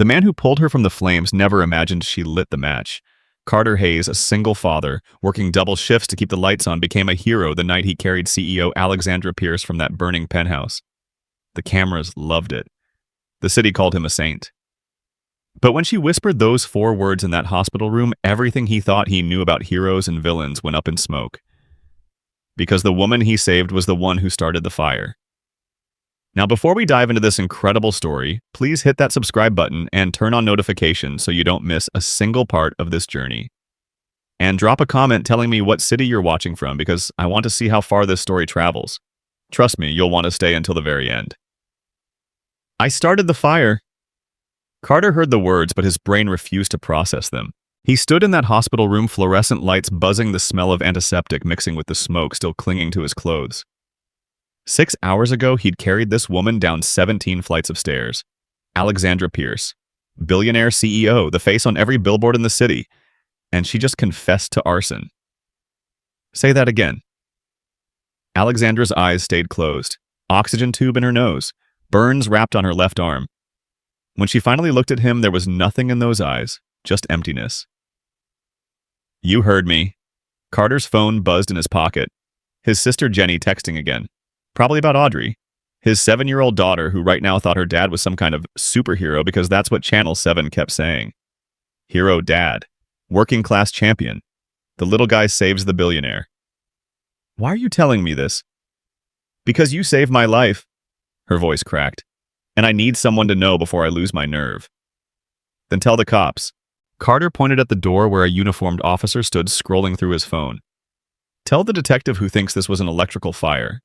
The man who pulled her from the flames never imagined she lit the match. Carter Hayes, a single father, working double shifts to keep the lights on, became a hero the night he carried CEO Alexandra Pierce from that burning penthouse. The cameras loved it. The city called him a saint. But when she whispered those 4 words in that hospital room, everything he thought he knew about heroes and villains went up in smoke. Because the woman he saved was the one who started the fire. Now, before we dive into this incredible story, please hit that subscribe button and turn on notifications so you don't miss a single part of this journey. And drop a comment telling me what city you're watching from, because I want to see how far this story travels. Trust me, you'll want to stay until the very end. I started the fire. Carter heard the words, but his brain refused to process them. He stood in that hospital room, fluorescent lights buzzing, the smell of antiseptic mixing with the smoke still clinging to his clothes. 6 hours ago, he'd carried this woman down 17 flights of stairs. Alexandra Pierce, billionaire CEO, the face on every billboard in the city. And she just confessed to arson. Say that again. Alexandra's eyes stayed closed. Oxygen tube in her nose. Burns wrapped on her left arm. When she finally looked at him, there was nothing in those eyes, just emptiness. You heard me. Carter's phone buzzed in his pocket. His sister Jenny texting again. Probably about Audrey, his 7-year-old daughter who right now thought her dad was some kind of superhero because that's what Channel 7 kept saying. Hero dad. Working class champion. The little guy saves the billionaire. Why are you telling me this? Because you saved my life. Her voice cracked. And I need someone to know before I lose my nerve. Then tell the cops. Carter pointed at the door where a uniformed officer stood scrolling through his phone. Tell the detective who thinks this was an electrical fire.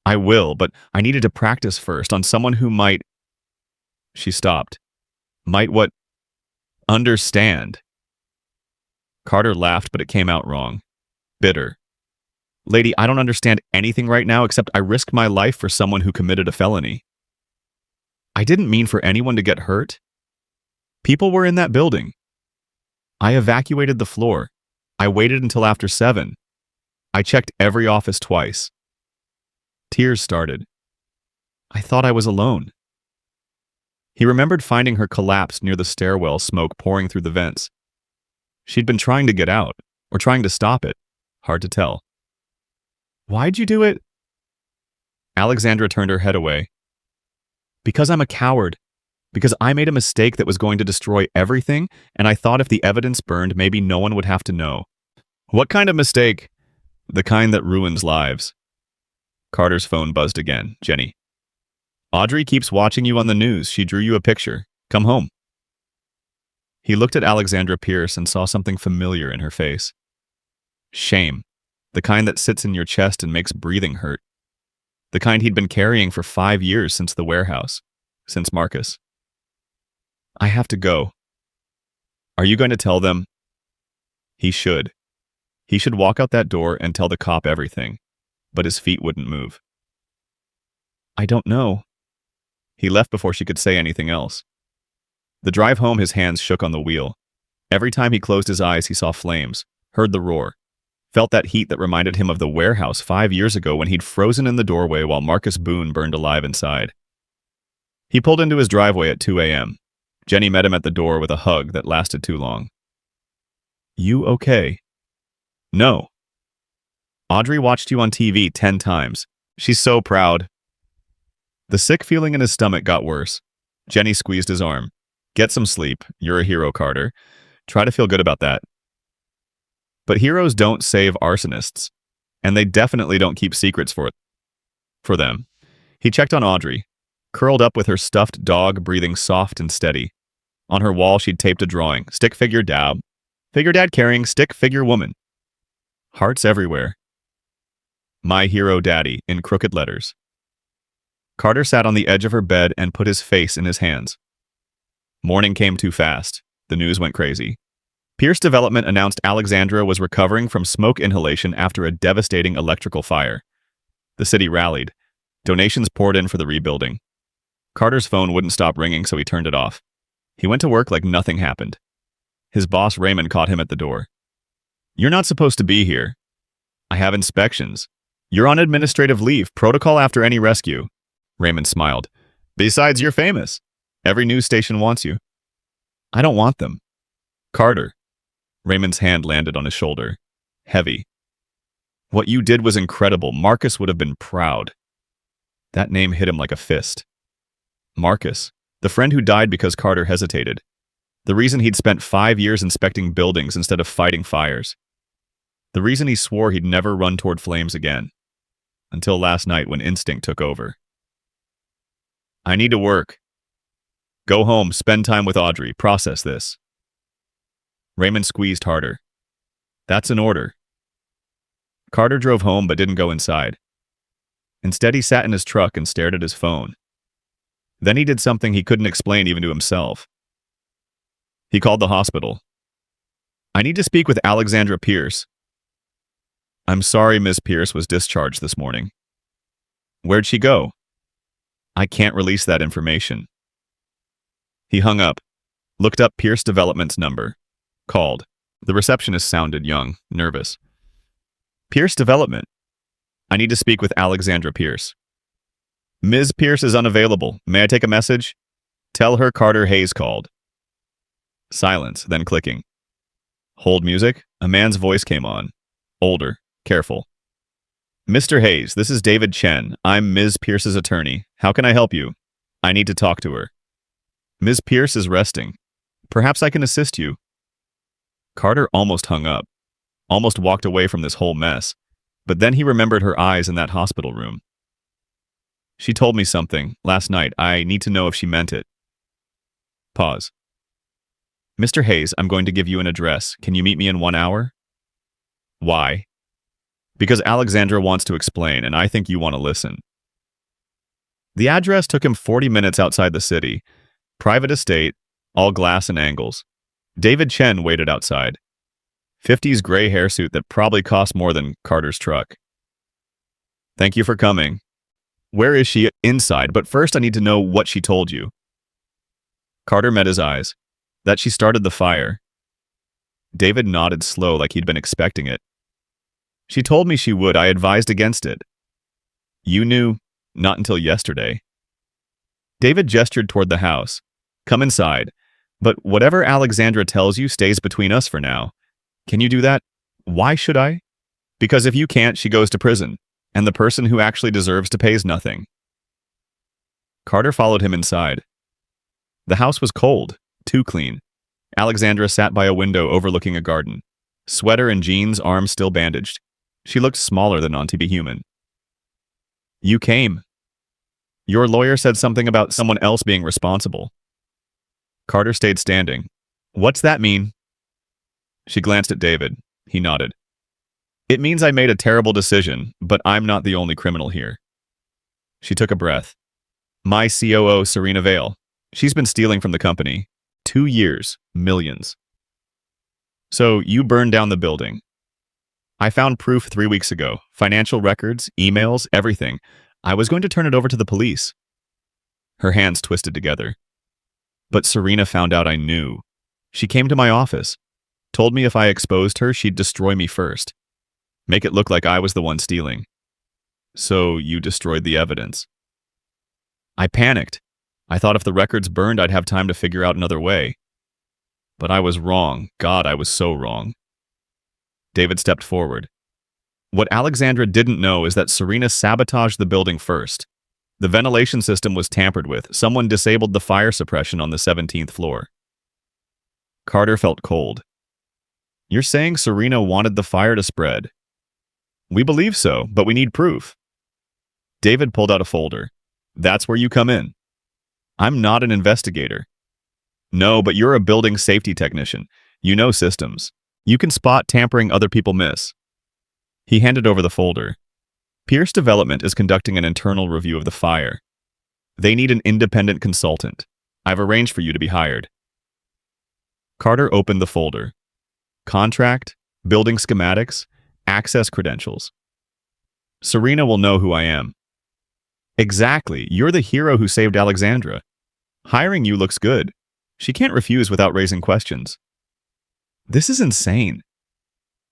I will, but I needed to practice first on someone who might... She stopped. Might what? Understand. Carter laughed, but it came out wrong. Bitter. Lady, I don't understand anything right now except I risked my life for someone who committed a felony. I didn't mean for anyone to get hurt. People were in that building. I evacuated the floor. I waited until after 7. I checked every office twice. Tears started. I thought I was alone. He remembered finding her collapsed near the stairwell, smoke pouring through the vents. She'd been trying to get out, or trying to stop it. Hard to tell. Why'd you do it? Alexandra turned her head away. Because I'm a coward. Because I made a mistake that was going to destroy everything, and I thought if the evidence burned, maybe no one would have to know. What kind of mistake? The kind that ruins lives. Carter's phone buzzed again. Jenny. Audrey keeps watching you on the news. She drew you a picture. Come home. He looked at Alexandra Pierce and saw something familiar in her face. Shame. The kind that sits in your chest and makes breathing hurt. The kind he'd been carrying for 5 years since the warehouse. Since Marcus. I have to go. Are you going to tell them? He should. He should walk out that door and tell the cop everything. But his feet wouldn't move. I don't know. He left before she could say anything else. The drive home, his hands shook on the wheel. Every time he closed his eyes, he saw flames, heard the roar, felt that heat that reminded him of the warehouse 5 years ago when he'd frozen in the doorway while Marcus Boone burned alive inside. He pulled into his driveway at 2 a.m. Jenny met him at the door with a hug that lasted too long. You okay? No. Audrey watched you on TV 10 times. She's so proud. The sick feeling in his stomach got worse. Jenny squeezed his arm. Get some sleep. You're a hero, Carter. Try to feel good about that. But heroes don't save arsonists. And they definitely don't keep secrets for them. He checked on Audrey, curled up with her stuffed dog, breathing soft and steady. On her wall, she'd taped a drawing. Stick figure dad. Figure dad carrying stick figure woman. Hearts everywhere. My hero daddy, in crooked letters. Carter sat on the edge of her bed and put his face in his hands. Morning came too fast. The news went crazy. Pierce Development announced Alexandra was recovering from smoke inhalation after a devastating electrical fire. The city rallied. Donations poured in for the rebuilding. Carter's phone wouldn't stop ringing, so he turned it off. He went to work like nothing happened. His boss, Raymond, caught him at the door. You're not supposed to be here. I have inspections. You're on administrative leave, protocol after any rescue. Raymond smiled. Besides, you're famous. Every news station wants you. I don't want them. Carter. Raymond's hand landed on his shoulder. Heavy. What you did was incredible. Marcus would have been proud. That name hit him like a fist. Marcus. The friend who died because Carter hesitated. The reason he'd spent 5 years inspecting buildings instead of fighting fires. The reason he swore he'd never run toward flames again. Until last night when instinct took over. I need to work. Go home, spend time with Audrey, process this. Raymond squeezed harder. That's an order. Carter drove home but didn't go inside. Instead, he sat in his truck and stared at his phone. Then he did something he couldn't explain even to himself. He called the hospital. I need to speak with Alexandra Pierce. I'm sorry Miss Pierce was discharged this morning. Where'd she go? I can't release that information. He hung up, looked up Pierce Development's number, called. The receptionist sounded young, nervous. Pierce Development. I need to speak with Alexandra Pierce. Ms. Pierce is unavailable. May I take a message? Tell her Carter Hayes called. Silence, then clicking. Hold music. A man's voice came on. Older, careful. Mr. Hayes, this is David Chen. I'm Ms. Pierce's attorney. How can I help you? I need to talk to her. Ms. Pierce is resting. Perhaps I can assist you. Carter almost hung up, almost walked away from this whole mess, but then he remembered her eyes in that hospital room. She told me something last night. I need to know if she meant it. Pause. Mr. Hayes, I'm going to give you an address. Can you meet me in 1 hour? Why? Because Alexandra wants to explain, and I think you want to listen. The address took him 40 minutes outside the city. Private estate, all glass and angles. David Chen waited outside. 50s gray hairsuit that probably cost more than Carter's truck. Thank you for coming. Where is she? Inside, but first I need to know what she told you. Carter met his eyes. That she started the fire. David nodded slow like he'd been expecting it. She told me she would. I advised against it. You knew? Not until yesterday. David gestured toward the house. Come inside. But whatever Alexandra tells you stays between us for now. Can you do that? Why should I? Because if you can't, she goes to prison, and the person who actually deserves to pays nothing. Carter followed him inside. The house was cold, too clean. Alexandra sat by a window overlooking a garden. Sweater and jeans, arms still bandaged. She looked smaller than on to be human. You came. Your lawyer said something about someone else being responsible. Carter stayed standing. What's that mean? She glanced at David. He nodded. It means I made a terrible decision, but I'm not the only criminal here. She took a breath. My COO, Serena Vale. She's been stealing from the company. 2 years, millions. So you burned down the building. I found proof 3 weeks ago. Financial records, emails, everything. I was going to turn it over to the police. Her hands twisted together. But Serena found out I knew. She came to my office. Told me if I exposed her, she'd destroy me first. Make it look like I was the one stealing. So you destroyed the evidence. I panicked. I thought if the records burned, I'd have time to figure out another way. But I was wrong. God, I was so wrong. David stepped forward. What Alexandra didn't know is that Serena sabotaged the building first. The ventilation system was tampered with. Someone disabled the fire suppression on the 17th floor. Carter felt cold. You're saying Serena wanted the fire to spread? We believe so, but we need proof. David pulled out a folder. That's where you come in. I'm not an investigator. No, but you're a building safety technician. You know systems. You can spot tampering other people miss. He handed over the folder. Pierce Development is conducting an internal review of the fire. They need an independent consultant. I've arranged for you to be hired. Carter opened the folder. Contract, building schematics, access credentials. Serena will know who I am. Exactly. You're the hero who saved Alexandra. Hiring you looks good. She can't refuse without raising questions. This is insane.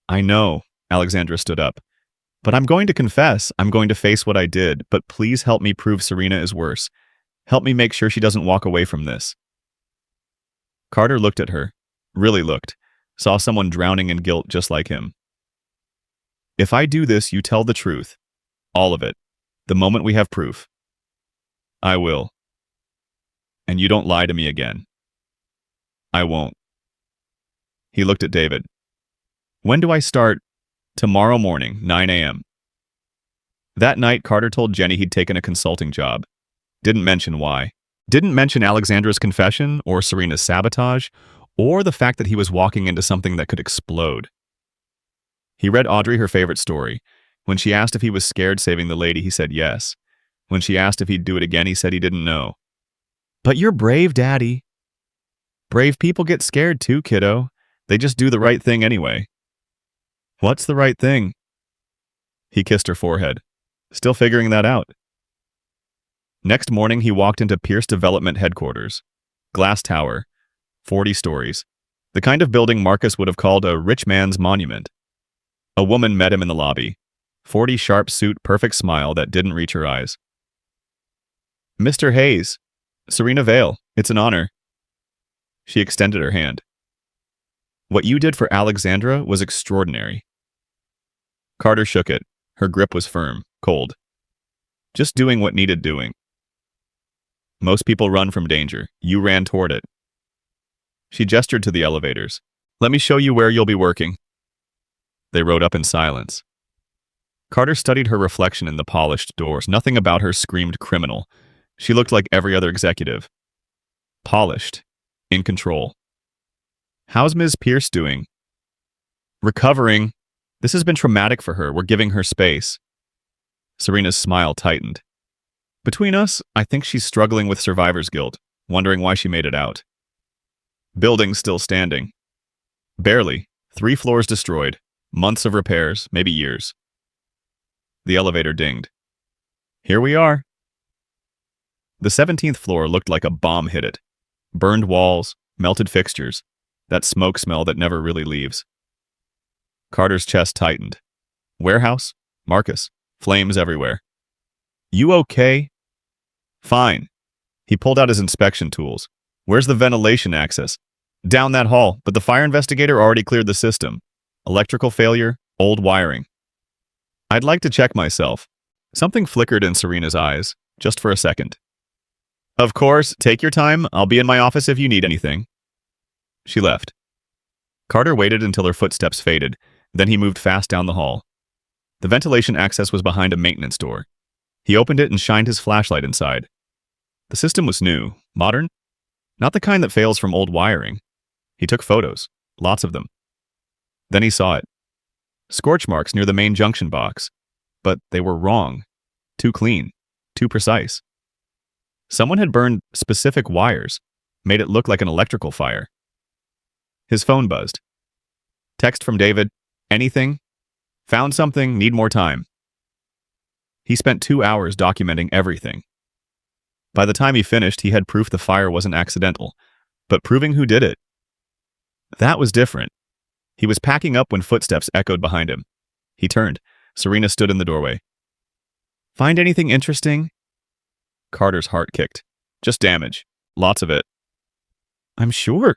I know, Alexandra stood up. But I'm going to confess. I'm going to face what I did, but please help me prove Serena is worse. Help me make sure she doesn't walk away from this. Carter looked at her. Really looked. Saw someone drowning in guilt just like him. If I do this, you tell the truth. All of it. The moment we have proof. I will. And you don't lie to me again. I won't. He looked at David. When do I start? Tomorrow morning, 9 a.m. That night, Carter told Jenny he'd taken a consulting job. Didn't mention why. Didn't mention Alexandra's confession, or Serena's sabotage, or the fact that he was walking into something that could explode. He read Audrey her favorite story. When she asked if he was scared saving the lady, he said yes. When she asked if he'd do it again, he said he didn't know. But you're brave, Daddy. Brave people get scared too, kiddo. They just do the right thing anyway. What's the right thing? He kissed her forehead. Still figuring that out. Next morning, he walked into Pierce Development headquarters. Glass tower. 40 stories. The kind of building Marcus would have called a rich man's monument. A woman met him in the lobby. 40 sharp suit, perfect smile that didn't reach her eyes. Mr. Hayes. Serena Vale. It's an honor. She extended her hand. What you did for Alexandra was extraordinary. Carter shook it. Her grip was firm, cold. Just doing what needed doing. Most people run from danger. You ran toward it. She gestured to the elevators. Let me show you where you'll be working. They rode up in silence. Carter studied her reflection in the polished doors. Nothing about her screamed criminal. She looked like every other executive. Polished. In control. How's Ms. Pierce doing? Recovering. This has been traumatic for her. We're giving her space. Serena's smile tightened. Between us, I think she's struggling with survivor's guilt, wondering why she made it out. Building still standing. Barely. 3 floors destroyed. Months of repairs, maybe years. The elevator dinged. Here we are. The 17th floor looked like a bomb hit it. Burned walls, melted fixtures, that smoke smell that never really leaves. Carter's chest tightened. Warehouse? Marcus. Flames everywhere. You okay? Fine. He pulled out his inspection tools. Where's the ventilation access? Down that hall, but the fire investigator already cleared the system. Electrical failure, old wiring. I'd like to check myself. Something flickered in Serena's eyes, just for a second. Of course, take your time. I'll be in my office if you need anything. She left. Carter waited until her footsteps faded, then he moved fast down the hall. The ventilation access was behind a maintenance door. He opened it and shined his flashlight inside. The system was new, modern, not the kind that fails from old wiring. He took photos, lots of them. Then he saw it. Scorch marks near the main junction box. But they were wrong. Too clean. Too precise. Someone had burned specific wires, made it look like an electrical fire. His phone buzzed. Text from David. Anything? Found something, need more time. He spent 2 hours documenting everything. By the time he finished, he had proof the fire wasn't accidental, but proving who did it. That was different. He was packing up when footsteps echoed behind him. He turned. Serena stood in the doorway. Find anything interesting? Carter's heart kicked. Just damage. Lots of it. I'm sure.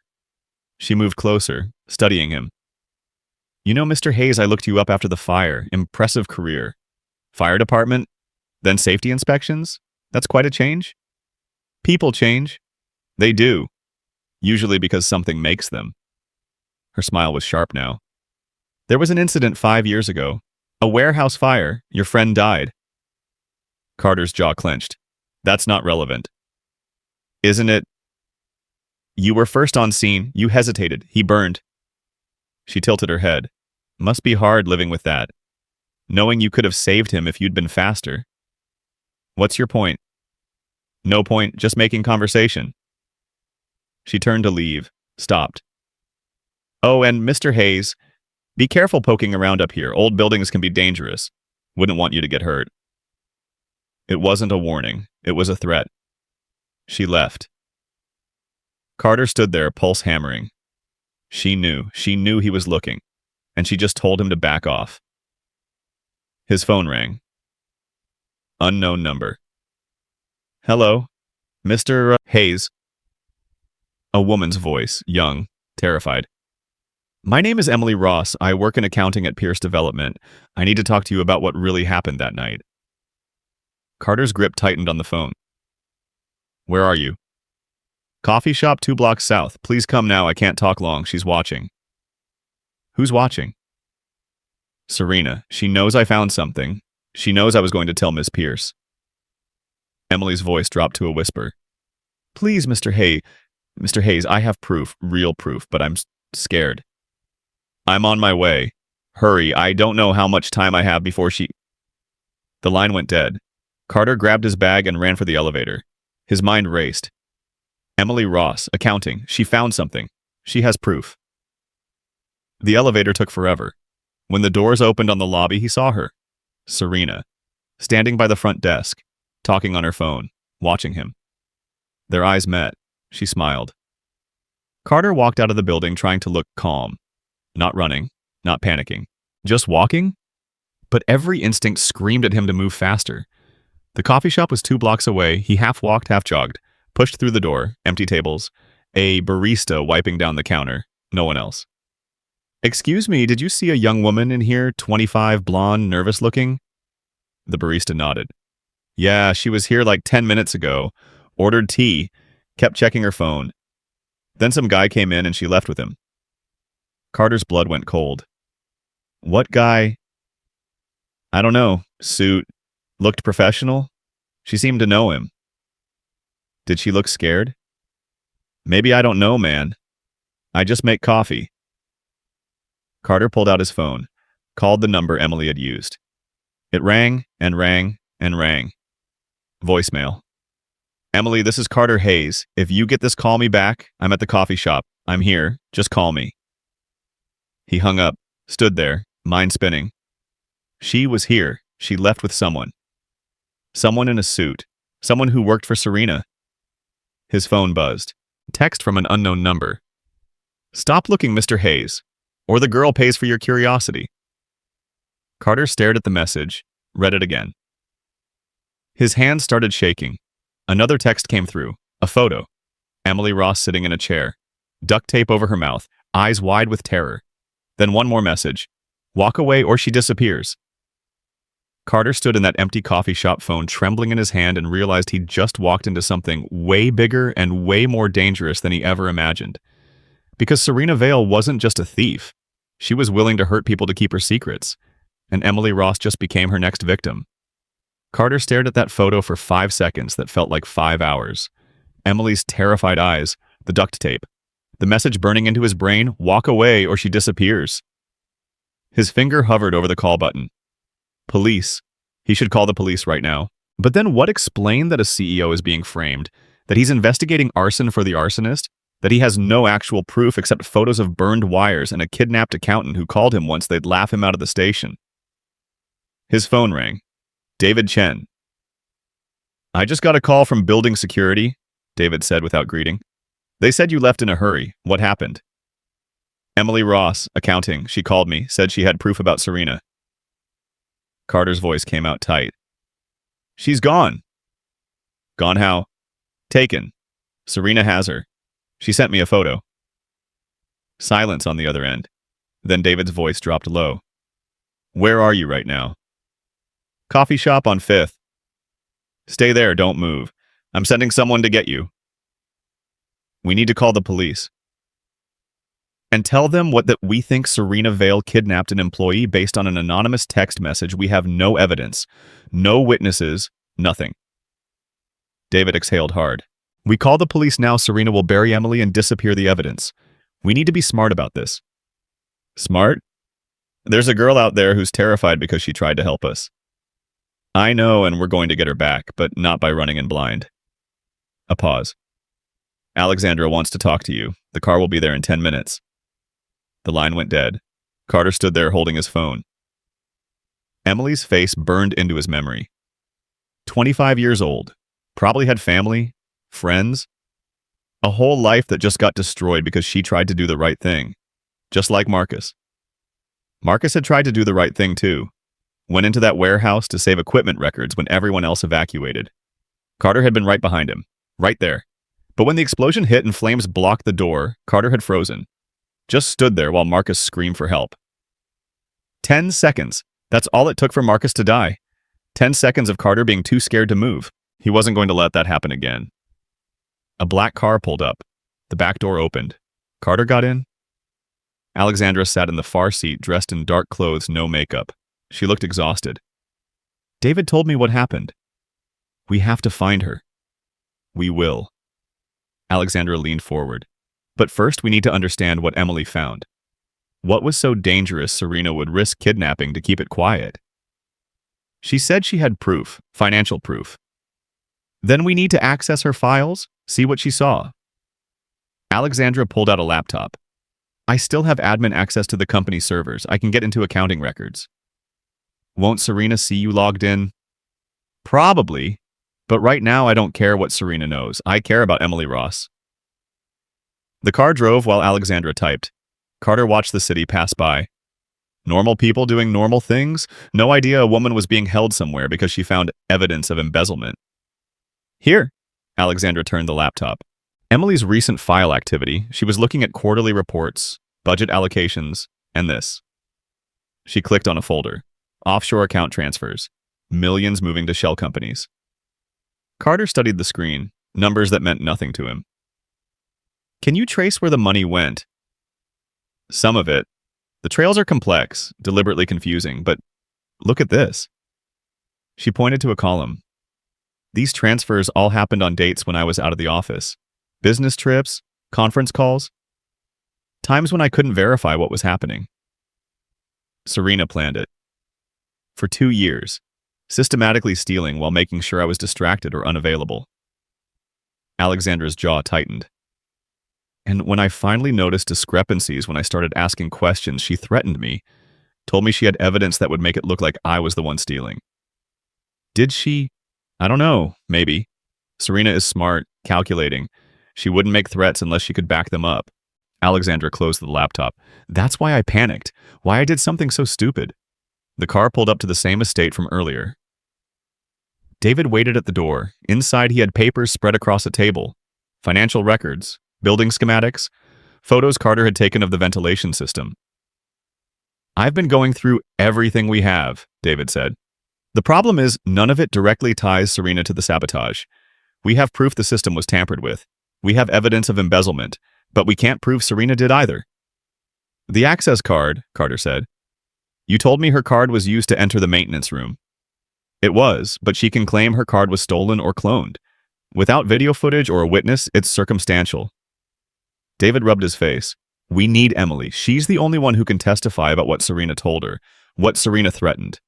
She moved closer, studying him. You know, Mr. Hayes, I looked you up after the fire. Impressive career. Fire department, then safety inspections. That's quite a change. People change. They do. Usually because something makes them. Her smile was sharp now. There was an incident 5 years ago. A warehouse fire. Your friend died. Carter's jaw clenched. That's not relevant. Isn't it? You were first on scene. You hesitated. He burned. She tilted her head. Must be hard living with that. Knowing you could have saved him if you'd been faster. What's your point? No point, just making conversation. She turned to leave, stopped. Oh, and Mr. Hayes, be careful poking around up here. Old buildings can be dangerous. Wouldn't want you to get hurt. It wasn't a warning. It was a threat. She left. Carter stood there, pulse hammering. She knew he was looking, and she just told him to back off. His phone rang. Unknown number. Hello. Mr. Hayes. A woman's voice, young, terrified. My name is Emily Ross. I work in accounting at Pierce Development. I need to talk to you about what really happened that night. Carter's grip tightened on the phone. Where are you? Coffee shop 2 blocks south. Please come now. I can't talk long. She's watching. Who's watching? Serena. She knows I found something. She knows I was going to tell Miss Pierce. Emily's voice dropped to a whisper. Please, Mr. Hayes, I have proof, real proof, but I'm scared. I'm on my way. Hurry, I don't know how much time I have before she... The line went dead. Carter grabbed his bag and ran for the elevator. His mind raced. Emily Ross, accounting. She found something. She has proof. The elevator took forever. When the doors opened on the lobby, he saw her. Serena, standing by the front desk, talking on her phone, watching him. Their eyes met. She smiled. Carter walked out of the building trying to look calm. Not running, not panicking. Just walking? But every instinct screamed at him to move faster. The coffee shop was 2 blocks away. He half walked, half jogged, pushed through the door, empty tables, a barista wiping down the counter, no one else. Excuse me, did you see a young woman in here, 25, blonde, nervous looking? The barista nodded. Yeah, she was here like 10 minutes ago. Ordered tea, kept checking her phone. Then some guy came in and she left with him. Carter's blood went cold. What guy? I don't know. Suit. Looked professional. She seemed to know him. Did she look scared? Maybe I don't know, man. I just make coffee. Carter pulled out his phone, called the number Emily had used. It rang and rang and rang. Voicemail. Emily, this is Carter Hayes. If you get this, call me back. I'm at the coffee shop. I'm here. Just call me. He hung up, stood there, mind spinning. She was here. She left with someone. Someone in a suit. Someone who worked for Serena. His phone buzzed. Text from an unknown number. Stop looking, Mr. Hayes, or the girl pays for your curiosity. Carter stared at the message, read it again. His hands started shaking. Another text came through, a photo. Emily Ross sitting in a chair, duct tape over her mouth, eyes wide with terror. Then one more message. Walk away or she disappears. Carter stood in that empty coffee shop phone trembling in his hand and realized he'd just walked into something way bigger and way more dangerous than he ever imagined. Because Serena Vale wasn't just a thief. She was willing to hurt people to keep her secrets. And Emily Ross just became her next victim. Carter stared at that photo for 5 seconds that felt like 5 hours. Emily's terrified eyes, the duct tape, the message burning into his brain, walk away or she disappears. His finger hovered over the call button. Police. He should call the police right now. But then what explained that a CEO is being framed? That he's investigating arson for the arsonist? That he has no actual proof except photos of burned wires and a kidnapped accountant who called him once they'd laugh him out of the station? His phone rang. David Chen. I just got a call from building security, David said without greeting. They said you left in a hurry. What happened? Emily Ross, accounting. She called me, said she had proof about Serena. Carter's voice came out tight. She's gone. Gone how? Taken. Serena has her. She sent me a photo. Silence on the other end. Then David's voice dropped low. Where are you right now? Coffee shop on 5th. Stay there, don't move. I'm sending someone to get you. We need to call the police. And tell them that we think Serena Vale kidnapped an employee based on an anonymous text message. We have no evidence, no witnesses, nothing. David exhaled hard. We call the police now, Serena will bury Emily and disappear the evidence. We need to be smart about this. Smart? There's a girl out there who's terrified because she tried to help us. I know, and we're going to get her back, but not by running in blind. A pause. Alexandra wants to talk to you. The car will be there in 10 minutes. The line went dead. Carter stood there holding his phone. Emily's face burned into his memory. 25 years old. Probably had family, friends. A whole life that just got destroyed because she tried to do the right thing. Just like Marcus. Marcus had tried to do the right thing too. Went into that warehouse to save equipment records when everyone else evacuated. Carter had been right behind him, Right there. But when the explosion hit and flames blocked the door, Carter had frozen. Just stood there while Marcus screamed for help. 10 seconds. That's all it took for Marcus to die. 10 seconds of Carter being too scared to move. He wasn't going to let that happen again. A black car pulled up. The back door opened. Carter got in. Alexandra sat in the far seat, dressed in dark clothes, no makeup. She looked exhausted. David told me what happened. We have to find her. We will. Alexandra leaned forward. But first we need to understand what Emily found. What was so dangerous Serena would risk kidnapping to keep it quiet? She said she had proof, financial proof. Then we need to access her files, see what she saw. Alexandra pulled out a laptop. I still have admin access to the company servers. I can get into accounting records. Won't Serena see you logged in? Probably, but right now I don't care what Serena knows. I care about Emily Ross. The car drove while Alexandra typed. Carter watched the city pass by. Normal people doing normal things? No idea a woman was being held somewhere because she found evidence of embezzlement. Here, Alexandra turned the laptop. Emily's recent file activity. She was looking at quarterly reports, budget allocations, and this. She clicked on a folder. Offshore account transfers. Millions moving to shell companies. Carter studied the screen, numbers that meant nothing to him. Can you trace where the money went? Some of it. The trails are complex, deliberately confusing, but look at this. She pointed to a column. These transfers all happened on dates when I was out of the office. Business trips, conference calls. Times when I couldn't verify what was happening. Serena planned it. For 2 years, systematically stealing while making sure I was distracted or unavailable. Alexandra's jaw tightened. And when I finally noticed discrepancies when I started asking questions, she threatened me, told me she had evidence that would make it look like I was the one stealing. Did she? I don't know, maybe. Serena is smart, calculating. She wouldn't make threats unless she could back them up. Alexandra closed the laptop. That's why I panicked, why I did something so stupid. The car pulled up to the same estate from earlier. David waited at the door. Inside, he had papers spread across a table. Financial records, building schematics, photos Carter had taken of the ventilation system. I've been going through everything we have, David said. The problem is none of it directly ties Serena to the sabotage. We have proof the system was tampered with. We have evidence of embezzlement, but we can't prove Serena did either. The access card, Carter said. You told me her card was used to enter the maintenance room. It was, but she can claim her card was stolen or cloned. Without video footage or a witness, it's circumstantial. David rubbed his face. We need Emily. She's the only one who can testify about what Serena told her, what Serena threatened.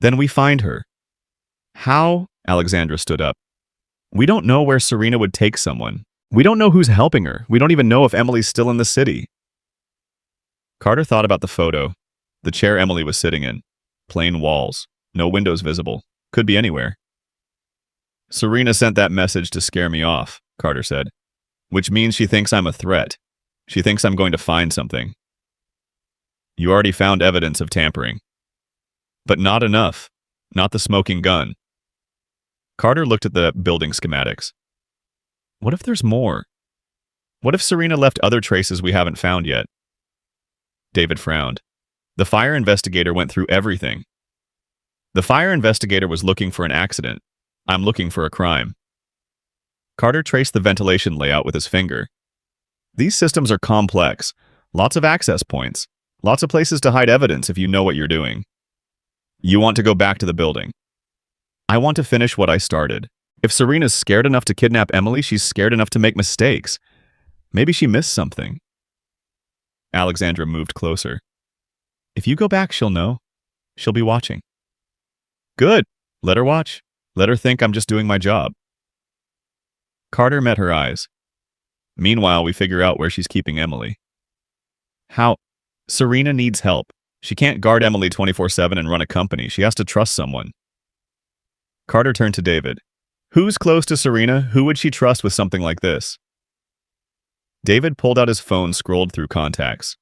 Then we find her. How? Alexandra stood up. We don't know where Serena would take someone. We don't know who's helping her. We don't even know if Emily's still in the city. Carter thought about the photo. The chair Emily was sitting in. Plain walls. No windows visible. Could be anywhere. Serena sent that message to scare me off, Carter said. Which means she thinks I'm a threat. She thinks I'm going to find something. You already found evidence of tampering. But not enough. Not the smoking gun. Carter looked at the building schematics. What if there's more? What if Serena left other traces we haven't found yet? David frowned. The fire investigator went through everything. The fire investigator was looking for an accident. I'm looking for a crime. Carter traced the ventilation layout with his finger. These systems are complex. Lots of access points. Lots of places to hide evidence if you know what you're doing. You want to go back to the building. I want to finish what I started. If Serena's scared enough to kidnap Emily, she's scared enough to make mistakes. Maybe she missed something. Alexandra moved closer. If you go back, she'll know. She'll be watching. Good. Let her watch. Let her think I'm just doing my job. Carter met her eyes. Meanwhile, we figure out where she's keeping Emily. How? Serena needs help. She can't guard Emily 24/7 and run a company. She has to trust someone. Carter turned to David. Who's close to Serena? Who would she trust with something like this? David pulled out his phone, scrolled through contacts.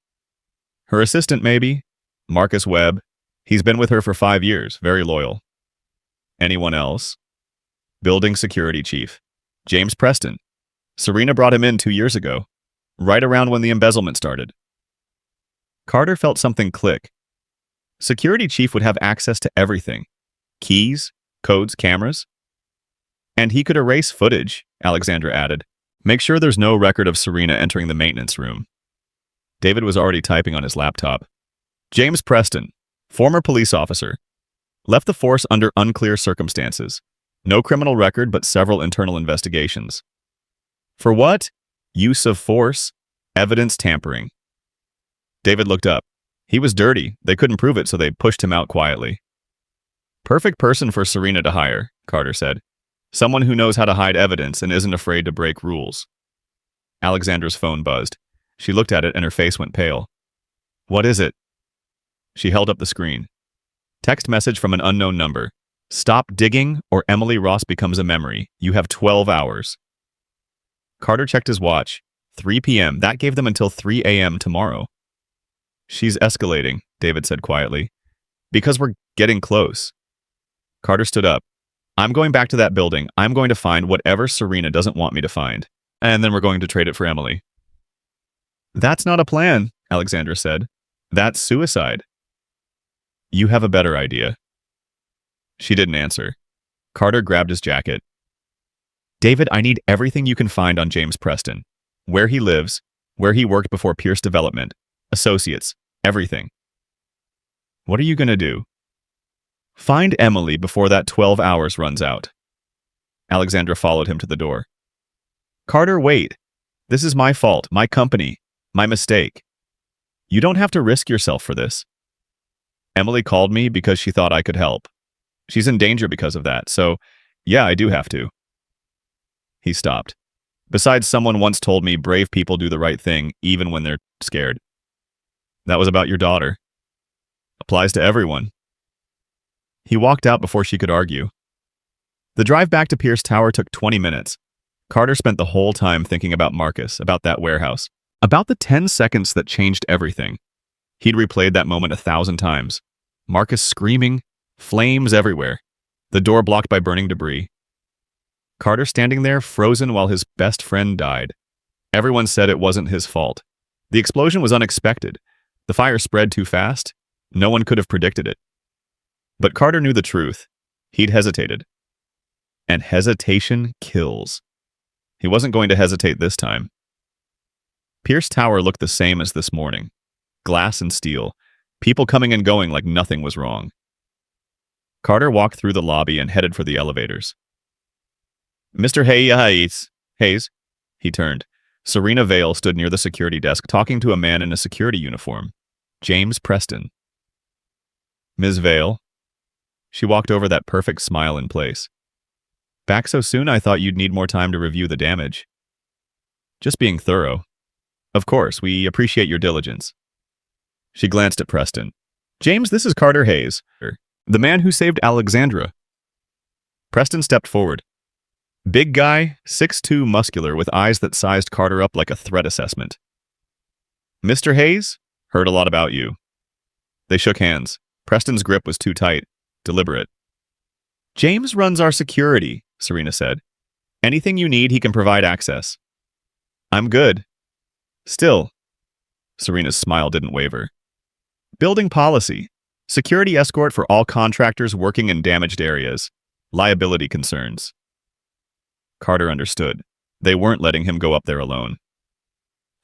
Her assistant, maybe? Marcus Webb. He's been with her for 5 years, very loyal. Anyone else? Building security chief. James Preston. Serena brought him in 2 years ago, right around when the embezzlement started. Carter felt something click. Security chief would have access to everything. Keys, codes, cameras. And he could erase footage, Alexandra added. Make sure there's no record of Serena entering the maintenance room. David was already typing on his laptop. James Preston, former police officer, left the force under unclear circumstances. No criminal record, but several internal investigations. For what? Use of force, evidence tampering. David looked up. He was dirty. They couldn't prove it, so they pushed him out quietly. Perfect person for Serena to hire, Carter said. Someone who knows how to hide evidence and isn't afraid to break rules. Alexandra's phone buzzed. She looked at it and her face went pale. What is it? She held up the screen. Text message from an unknown number. Stop digging or Emily Ross becomes a memory. You have 12 hours. Carter checked his watch. 3 p.m. That gave them until 3 a.m. tomorrow. She's escalating, David said quietly. Because we're getting close. Carter stood up. I'm going back to that building. I'm going to find whatever Serena doesn't want me to find. And then we're going to trade it for Emily. That's not a plan, Alexandra said. That's suicide. You have a better idea. She didn't answer. Carter grabbed his jacket. David, I need everything you can find on James Preston. Where he lives, where he worked before Pierce Development, associates, everything. What are you going to do? Find Emily before that 12 hours runs out. Alexandra followed him to the door. Carter, wait. This is my fault, my company, my mistake. You don't have to risk yourself for this. Emily called me because she thought I could help. She's in danger because of that, so yeah, I do have to. He stopped. Besides, someone once told me brave people do the right thing even when they're scared. That was about your daughter. Applies to everyone. He walked out before she could argue. The drive back to Pierce Tower took 20 minutes. Carter spent the whole time thinking about Marcus, about that warehouse, about the 10 seconds that changed everything. He'd replayed that moment 1,000 times. Marcus screaming, flames everywhere, the door blocked by burning debris. Carter standing there, frozen while his best friend died. Everyone said it wasn't his fault. The explosion was unexpected. The fire spread too fast. No one could have predicted it. But Carter knew the truth. He'd hesitated. And hesitation kills. He wasn't going to hesitate this time. Pierce Tower looked the same as this morning. Glass and steel. People coming and going like nothing was wrong. Carter walked through the lobby and headed for the elevators. Mr. Hayes. He turned. Serena Vale stood near the security desk talking to a man in a security uniform. James Preston. Ms. Vale. She walked over, that perfect smile in place. Back so soon? I thought you'd need more time to review the damage. Just being thorough. Of course, we appreciate your diligence. She glanced at Preston. James, this is Carter Hayes, the man who saved Alexandra. Preston stepped forward. Big guy, 6'2", muscular, with eyes that sized Carter up like a threat assessment. Mr. Hayes? Heard a lot about you. They shook hands. Preston's grip was too tight, deliberate. James runs our security, Serena said. Anything you need, he can provide access. I'm good. Still. Serena's smile didn't waver. Building policy. Security escort for all contractors working in damaged areas. Liability concerns. Carter understood. They weren't letting him go up there alone.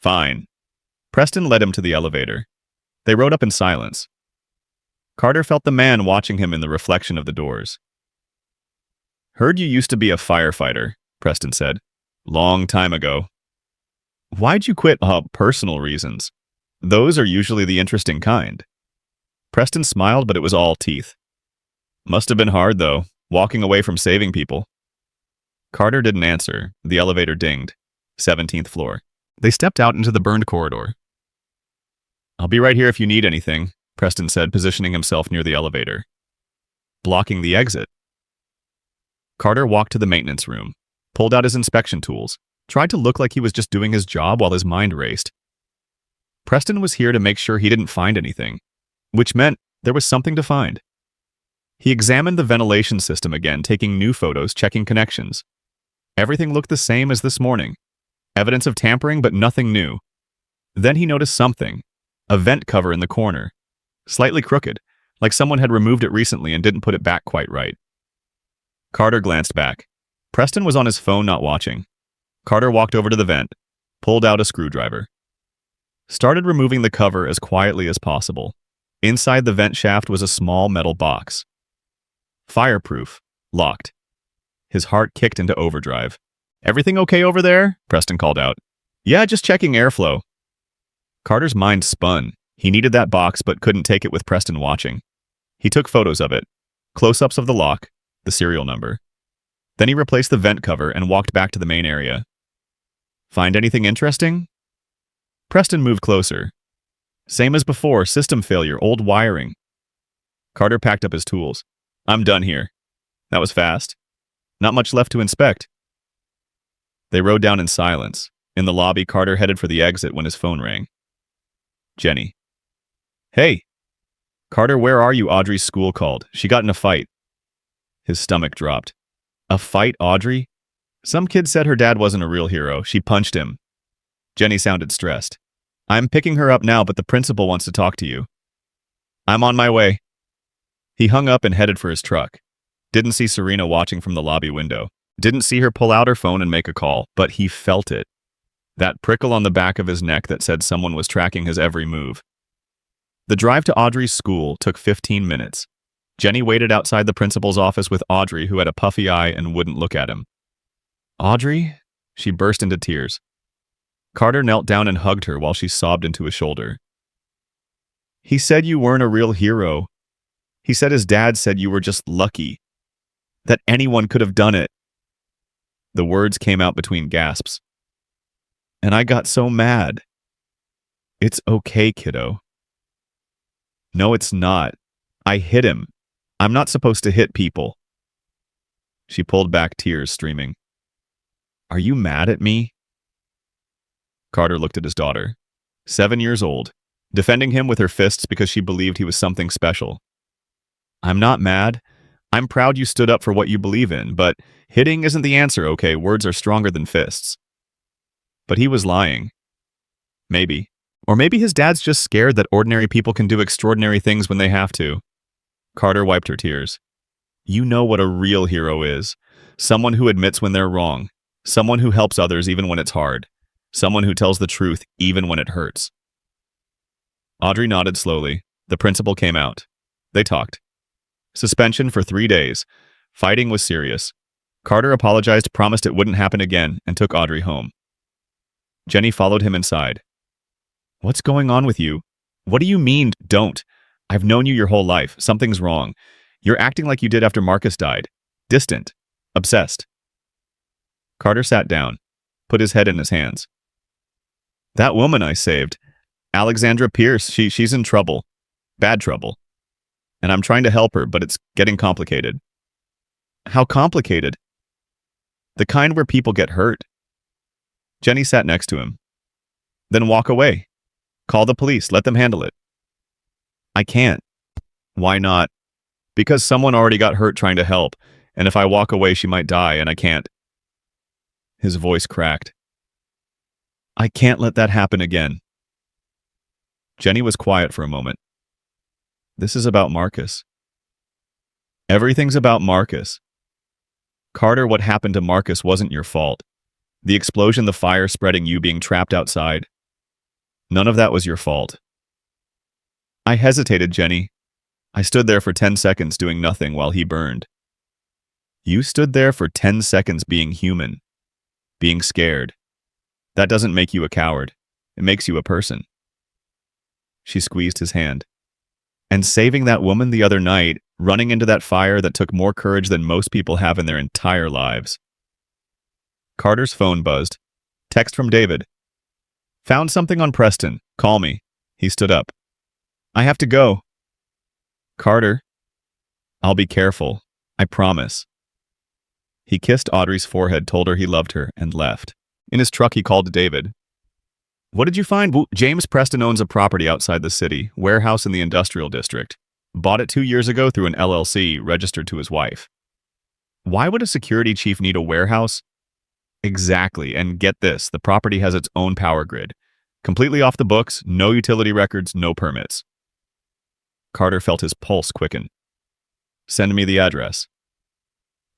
Fine. Preston led him to the elevator. They rode up in silence. Carter felt the man watching him in the reflection of the doors. Heard you used to be a firefighter, Preston said. Long time ago. Why'd you quit? Personal reasons. Those are usually the interesting kind. Preston smiled, but it was all teeth. Must have been hard, though, walking away from saving people. Carter didn't answer. The elevator dinged. 17th floor. They stepped out into the burned corridor. I'll be right here if you need anything, Preston said, positioning himself near the elevator. Blocking the exit. Carter walked to the maintenance room, pulled out his inspection tools, tried to look like he was just doing his job while his mind raced. Preston was here to make sure he didn't find anything, which meant there was something to find. He examined the ventilation system again, taking new photos, checking connections. Everything looked the same as this morning. Evidence of tampering, but nothing new. Then he noticed something. A vent cover in the corner. Slightly crooked, like someone had removed it recently and didn't put it back quite right. Carter glanced back. Preston was on his phone, not watching. Carter walked over to the vent, pulled out a screwdriver. Started removing the cover as quietly as possible. Inside the vent shaft was a small metal box. Fireproof. Locked. His heart kicked into overdrive. "Everything okay over there?" Preston called out. "Yeah, just checking airflow." Carter's mind spun. He needed that box but couldn't take it with Preston watching. He took photos of it. Close-ups of the lock, the serial number. Then he replaced the vent cover and walked back to the main area. "Find anything interesting?" Preston moved closer. Same as before, system failure, old wiring. Carter packed up his tools. "I'm done here." That was fast. Not much left to inspect. They rode down in silence. In the lobby, Carter headed for the exit when his phone rang. Jenny. "Hey." "Carter, where are you?" Audrey's school called. "She got in a fight." His stomach dropped. "A fight, Audrey?" "Some kid said her dad wasn't a real hero. She punched him." Jenny sounded stressed. "I'm picking her up now, but the principal wants to talk to you." "I'm on my way." He hung up and headed for his truck. Didn't see Serena watching from the lobby window. Didn't see her pull out her phone and make a call, but he felt it. That prickle on the back of his neck that said someone was tracking his every move. The drive to Audrey's school took 15 minutes. Jenny waited outside the principal's office with Audrey, who had a puffy eye and wouldn't look at him. "Audrey?" She burst into tears. Carter knelt down and hugged her while she sobbed into his shoulder. "He said you weren't a real hero. He said his dad said you were just lucky. That anyone could have done it." The words came out between gasps. "And I got so mad." "It's okay, kiddo." "No, it's not. I hit him. I'm not supposed to hit people." She pulled back, tears streaming. "Are you mad at me?" Carter looked at his daughter, 7 years old, defending him with her fists because she believed he was something special. "I'm not mad. I'm proud you stood up for what you believe in, but hitting isn't the answer, okay? Words are stronger than fists." But he was lying. Maybe. Or maybe his dad's just scared that ordinary people can do extraordinary things when they have to. Carter wiped her tears. "You know what a real hero is. Someone who admits when they're wrong. Someone who helps others even when it's hard. Someone who tells the truth even when it hurts." Audrey nodded slowly. The principal came out. They talked. Suspension for 3 days. Fighting was serious. Carter apologized, promised it wouldn't happen again, and took Audrey home. Jenny followed him inside. "What's going on with you?" "What do you mean, don't? I've known you your whole life. Something's wrong. You're acting like you did after Marcus died. Distant. Obsessed." Carter sat down, put his head in his hands. "That woman I saved, Alexandra Pierce, she's in trouble. Bad trouble. And I'm trying to help her, but it's getting complicated." "How complicated?" "The kind where people get hurt." Jenny sat next to him. "Then walk away. Call the police. Let them handle it." "I can't." "Why not?" "Because someone already got hurt trying to help, and if I walk away, she might die, and I can't." His voice cracked. "I can't let that happen again." Jenny was quiet for a moment. "This is about Marcus." "Everything's about Marcus." "Carter, what happened to Marcus wasn't your fault. The explosion, the fire spreading, you being trapped outside. None of that was your fault." I hesitated, Jenny. I stood there for 10 seconds doing nothing while he burned. You stood there for 10 seconds being human, being scared. That doesn't make you a coward. It makes you a person. She squeezed his hand. And saving that woman the other night, running into that fire that took more courage than most people have in their entire lives. Carter's phone buzzed. Text from David. "Found something on Preston. Call me." He stood up. "I have to go." "Carter." "I'll be careful. I promise." He kissed Audrey's forehead, told her he loved her, and left. In his truck, he called to David. "What did you find?" "James Preston owns a property outside the city, warehouse in the industrial district. Bought it 2 years ago through an LLC registered to his wife." "Why would a security chief need a warehouse?" Exactly, and get this, the property has its own power grid. Completely off the books, no utility records, no permits. Carter felt his pulse quicken. Send me the address.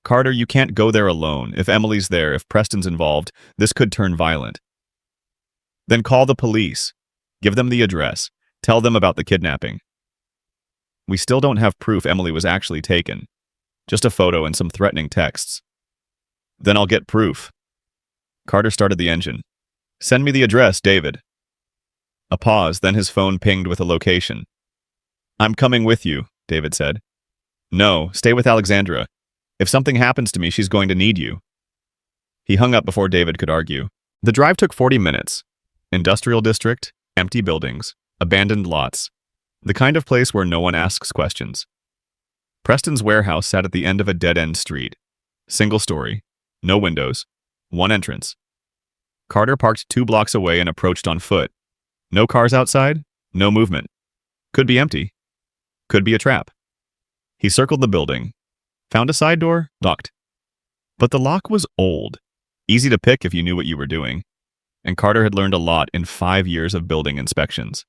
Carter, you can't go there alone. If Emily's there, if Preston's involved, this could turn violent. Then call the police. Give them the address. Tell them about the kidnapping. We still don't have proof Emily was actually taken. Just a photo and some threatening texts. Then I'll get proof. Carter started the engine. Send me the address, David. A pause, then his phone pinged with a location. I'm coming with you, David said. No, stay with Alexandra. If something happens to me, she's going to need you. He hung up before David could argue. The drive took 40 minutes. Industrial district, empty buildings, abandoned lots. The kind of place where no one asks questions. Preston's warehouse sat at the end of a dead-end street. Single story. No windows. One entrance. Carter parked 2 blocks away and approached on foot. No cars outside. No movement. Could be empty. Could be a trap. He circled the building. Found a side door. Locked. But the lock was old. Easy to pick if you knew what you were doing. And Carter had learned a lot in 5 years of building inspections.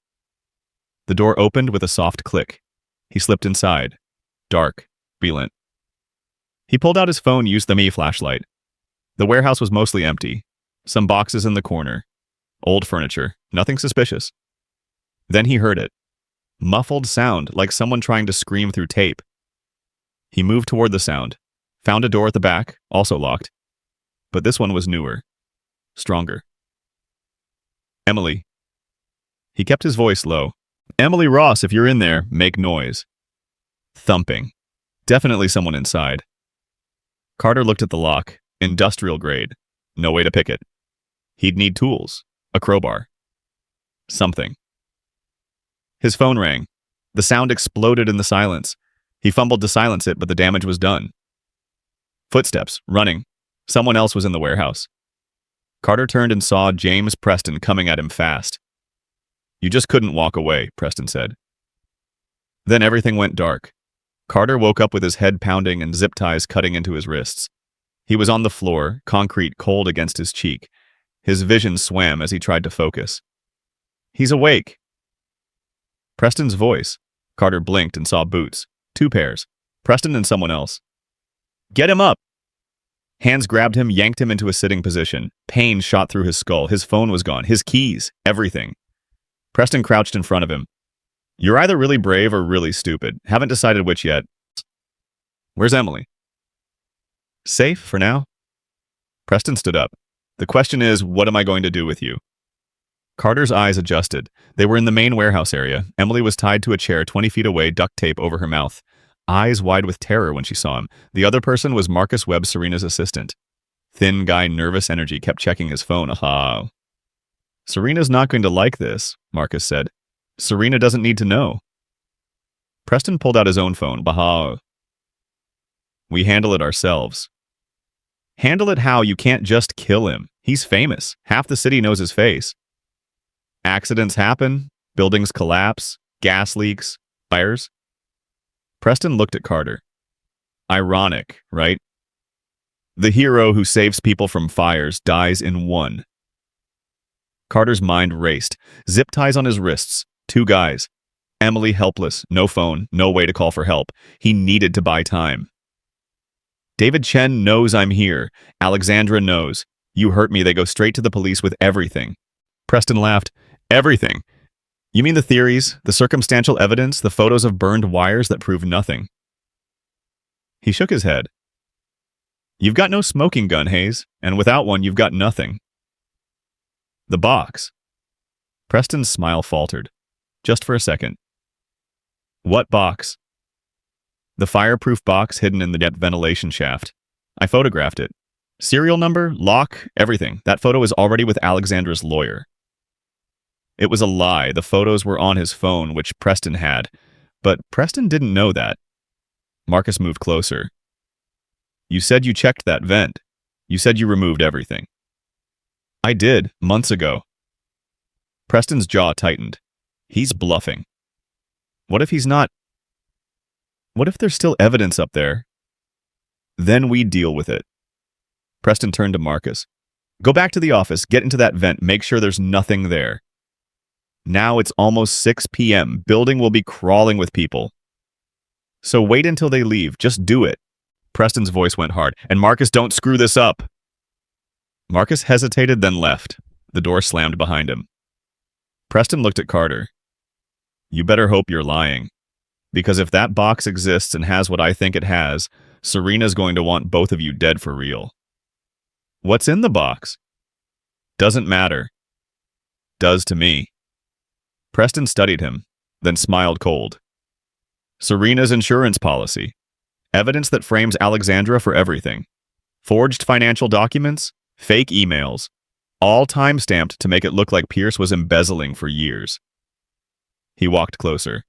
The door opened with a soft click. He slipped inside. Dark. Silent. He pulled out his phone, used the Me flashlight. The warehouse was mostly empty. Some boxes in the corner. Old furniture. Nothing suspicious. Then he heard it. Muffled sound, like someone trying to scream through tape. He moved toward the sound. Found a door at the back, also locked. But this one was newer. Stronger. Emily. He kept his voice low. Emily Ross, if you're in there, make noise. Thumping. Definitely someone inside. Carter looked at the lock. Industrial grade. No way to pick it. He'd need tools. A crowbar. Something. His phone rang. The sound exploded in the silence. He fumbled to silence it, but the damage was done. Footsteps. Running. Someone else was in the warehouse. Carter turned and saw James Preston coming at him fast. You just couldn't walk away, Preston said. Then everything went dark. Carter woke up with his head pounding and zip ties cutting into his wrists. He was on the floor, concrete cold against his cheek. His vision swam as he tried to focus. He's awake. Preston's voice. Carter blinked and saw boots. 2 pairs. Preston and someone else. Get him up! Hands grabbed him, yanked him into a sitting position. Pain shot through his skull. His phone was gone. His keys. Everything. Preston crouched in front of him. You're either really brave or really stupid. Haven't decided which yet. Where's Emily? Safe for now? Preston stood up. The question is, what am I going to do with you? Carter's eyes adjusted. They were in the main warehouse area. Emily was tied to a chair 20 feet away, duct tape over her mouth. Eyes wide with terror when she saw him. The other person was Marcus Webb, Serena's assistant. Thin guy, nervous energy, kept checking his phone. Aha. Serena's not going to like this, Marcus said. Serena doesn't need to know. Preston pulled out his own phone. Baha. We handle it ourselves. Handle it how? You can't just kill him. He's famous. Half the city knows his face. Accidents happen. Buildings collapse. Gas leaks. Fires. Preston looked at Carter. Ironic, right? The hero who saves people from fires dies in one. Carter's mind raced. Zip ties on his wrists. 2 guys. Emily helpless. No phone. No way to call for help. He needed to buy time. David Chen knows I'm here. Alexandra knows. You hurt me, they go straight to the police with everything. Preston laughed. Everything? You mean the theories, the circumstantial evidence, the photos of burned wires that prove nothing? He shook his head. You've got no smoking gun, Hayes, and without one you've got nothing. The box. Preston's smile faltered. Just for a second. What box? The fireproof box hidden in the jet ventilation shaft. I photographed it. Serial number, lock, everything. That photo is already with Alexandra's lawyer. It was a lie. The photos were on his phone, which Preston had. But Preston didn't know that. Marcus moved closer. You said you checked that vent. You said you removed everything. I did, months ago. Preston's jaw tightened. He's bluffing. What if he's not? What if there's still evidence up there? Then we deal with it. Preston turned to Marcus. Go back to the office, get into that vent, make sure there's nothing there. Now it's almost 6 p.m. Building will be crawling with people. So wait until they leave. Just do it. Preston's voice went hard. And Marcus, don't screw this up. Marcus hesitated, then left. The door slammed behind him. Preston looked at Carter. You better hope you're lying. Because if that box exists and has what I think it has, Serena's going to want both of you dead for real. What's in the box? Doesn't matter. Does to me. Preston studied him, then smiled cold. Serena's insurance policy. Evidence that frames Alexandra for everything. Forged financial documents, fake emails, all time-stamped to make it look like Pierce was embezzling for years. He walked closer.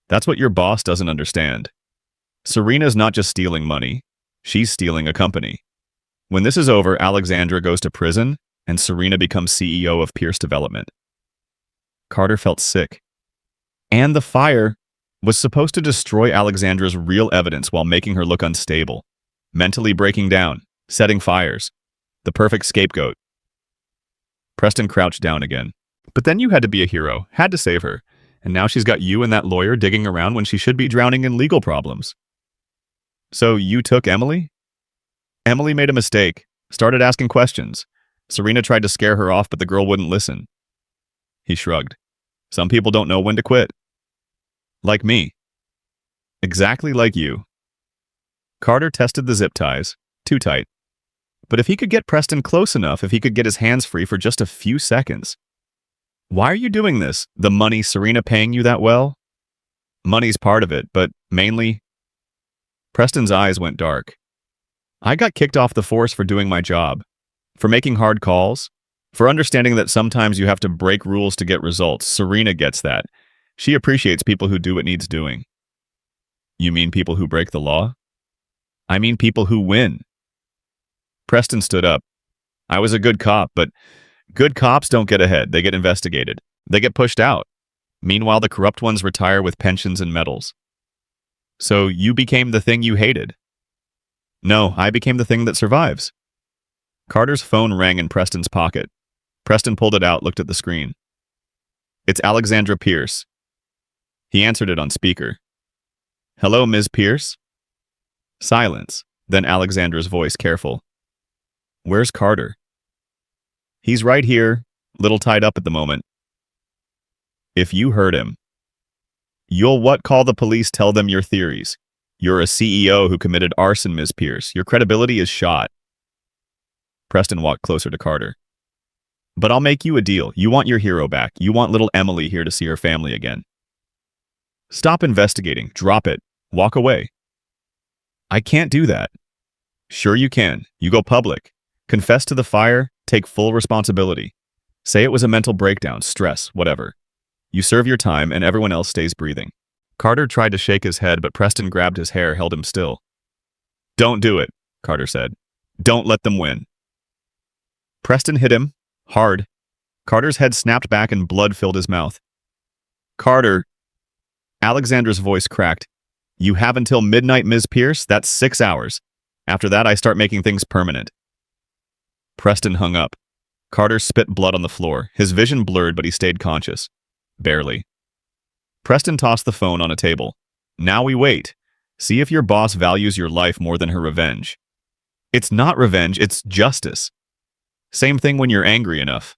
That's what your boss doesn't understand. Serena's not just stealing money. She's stealing a company. When this is over, Alexandra goes to prison, and Serena becomes CEO of Pierce Development. Carter felt sick. And the fire was supposed to destroy Alexandra's real evidence while making her look unstable, mentally breaking down, setting fires. The perfect scapegoat. Preston crouched down again. But then you had to be a hero, had to save her, and now she's got you and that lawyer digging around when she should be drowning in legal problems. So you took Emily? Emily made a mistake, started asking questions. Serena tried to scare her off, but the girl wouldn't listen. He shrugged. Some people don't know when to quit. Like me. Exactly like you. Carter tested the zip ties. Too tight. But if he could get Preston close enough, if he could get his hands free for just a few seconds. Why are you doing this? The money, Serena paying you that well? Money's part of it, but mainly... Preston's eyes went dark. I got kicked off the force for doing my job. For making hard calls. For understanding that sometimes you have to break rules to get results. Serena gets that. She appreciates people who do what needs doing. You mean people who break the law? I mean people who win. Preston stood up. I was a good cop, but good cops don't get ahead. They get investigated. They get pushed out. Meanwhile, the corrupt ones retire with pensions and medals. So you became the thing you hated. No, I became the thing that survives. Carter's phone rang in Preston's pocket. Preston pulled it out, looked at the screen. It's Alexandra Pierce. He answered it on speaker. Hello, Ms. Pierce? Silence. Then Alexandra's voice, careful. Where's Carter? He's right here, little tied up at the moment. If you hurt him, you'll what? Call the police, tell them your theories. You're a CEO who committed arson, Ms. Pierce. Your credibility is shot. Preston walked closer to Carter. But I'll make you a deal. You want your hero back. You want little Emily here to see her family again. Stop investigating. Drop it. Walk away. I can't do that. Sure you can. You go public. Confess to the fire. Take full responsibility. Say it was a mental breakdown, stress, whatever. You serve your time and everyone else stays breathing. Carter tried to shake his head, but Preston grabbed his hair, held him still. Don't do it, Carter said. Don't let them win. Preston hit him. Hard. Carter's head snapped back and blood filled his mouth. Carter. Alexandra's voice cracked. You have until midnight, Ms. Pierce. That's 6 hours. After that, I start making things permanent. Preston hung up. Carter spit blood on the floor. His vision blurred, but he stayed conscious. Barely. Preston tossed the phone on a table. Now we wait. See if your boss values your life more than her revenge. It's not revenge, it's justice. Same thing when you're angry enough.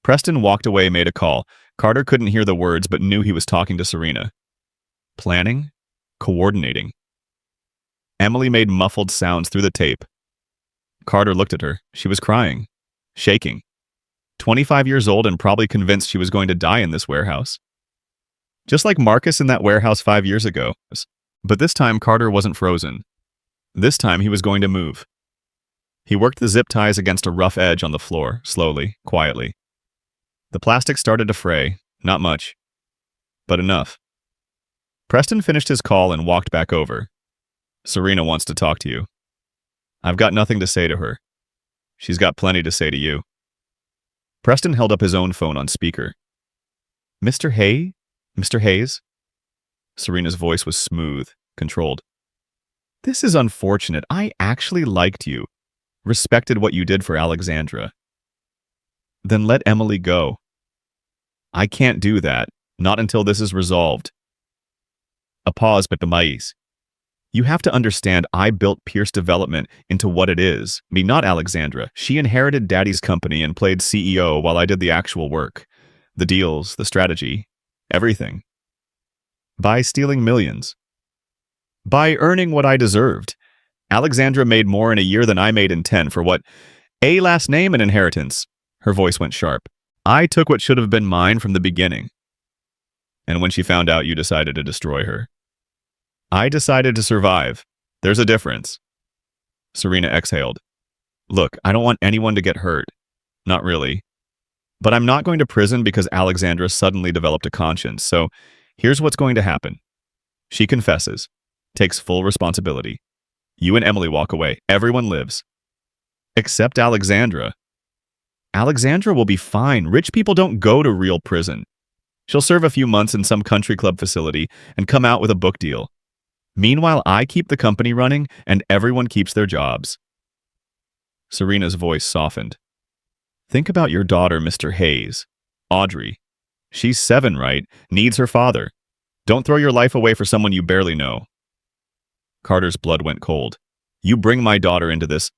Preston walked away, made a call. Carter couldn't hear the words, but knew he was talking to Serena. Planning? Coordinating. Emily made muffled sounds through the tape. Carter looked at her. She was crying. Shaking. 25 years old and probably convinced she was going to die in this warehouse. Just like Marcus in that warehouse 5 years ago. But this time Carter wasn't frozen. This time he was going to move. He worked the zip ties against a rough edge on the floor, slowly, quietly. The plastic started to fray, not much, but enough. Preston finished his call and walked back over. Serena wants to talk to you. I've got nothing to say to her. She's got plenty to say to you. Preston held up his own phone on speaker. Mr. Hay? Mr. Hayes? Serena's voice was smooth, controlled. This is unfortunate. I actually liked you. respected what you did for Alexandra. Then let Emily go. I can't do that, not until this is resolved. A pause, but the mais. You have to understand I built Pierce Development into what it is. Me, not Alexandra. She inherited Daddy's company and played CEO while I did the actual work. The deals, the strategy, everything. By stealing millions. By earning what I deserved. Alexandra made more in a year than I made in 10 for what? A last name and inheritance. Her voice went sharp. I took what should have been mine from the beginning. And when she found out, you decided to destroy her. I decided to survive. There's a difference. Serena exhaled. Look, I don't want anyone to get hurt. Not really. But I'm not going to prison because Alexandra suddenly developed a conscience, so here's what's going to happen. She confesses, takes full responsibility. You and Emily walk away. Everyone lives. Except Alexandra. Alexandra will be fine. Rich people don't go to real prison. She'll serve a few months in some country club facility and come out with a book deal. Meanwhile, I keep the company running and everyone keeps their jobs. Serena's voice softened. Think about your daughter, Mr. Hayes. Audrey. She's 7, right? Needs her father. Don't throw your life away for someone you barely know. Carter's blood went cold. You bring my daughter into this.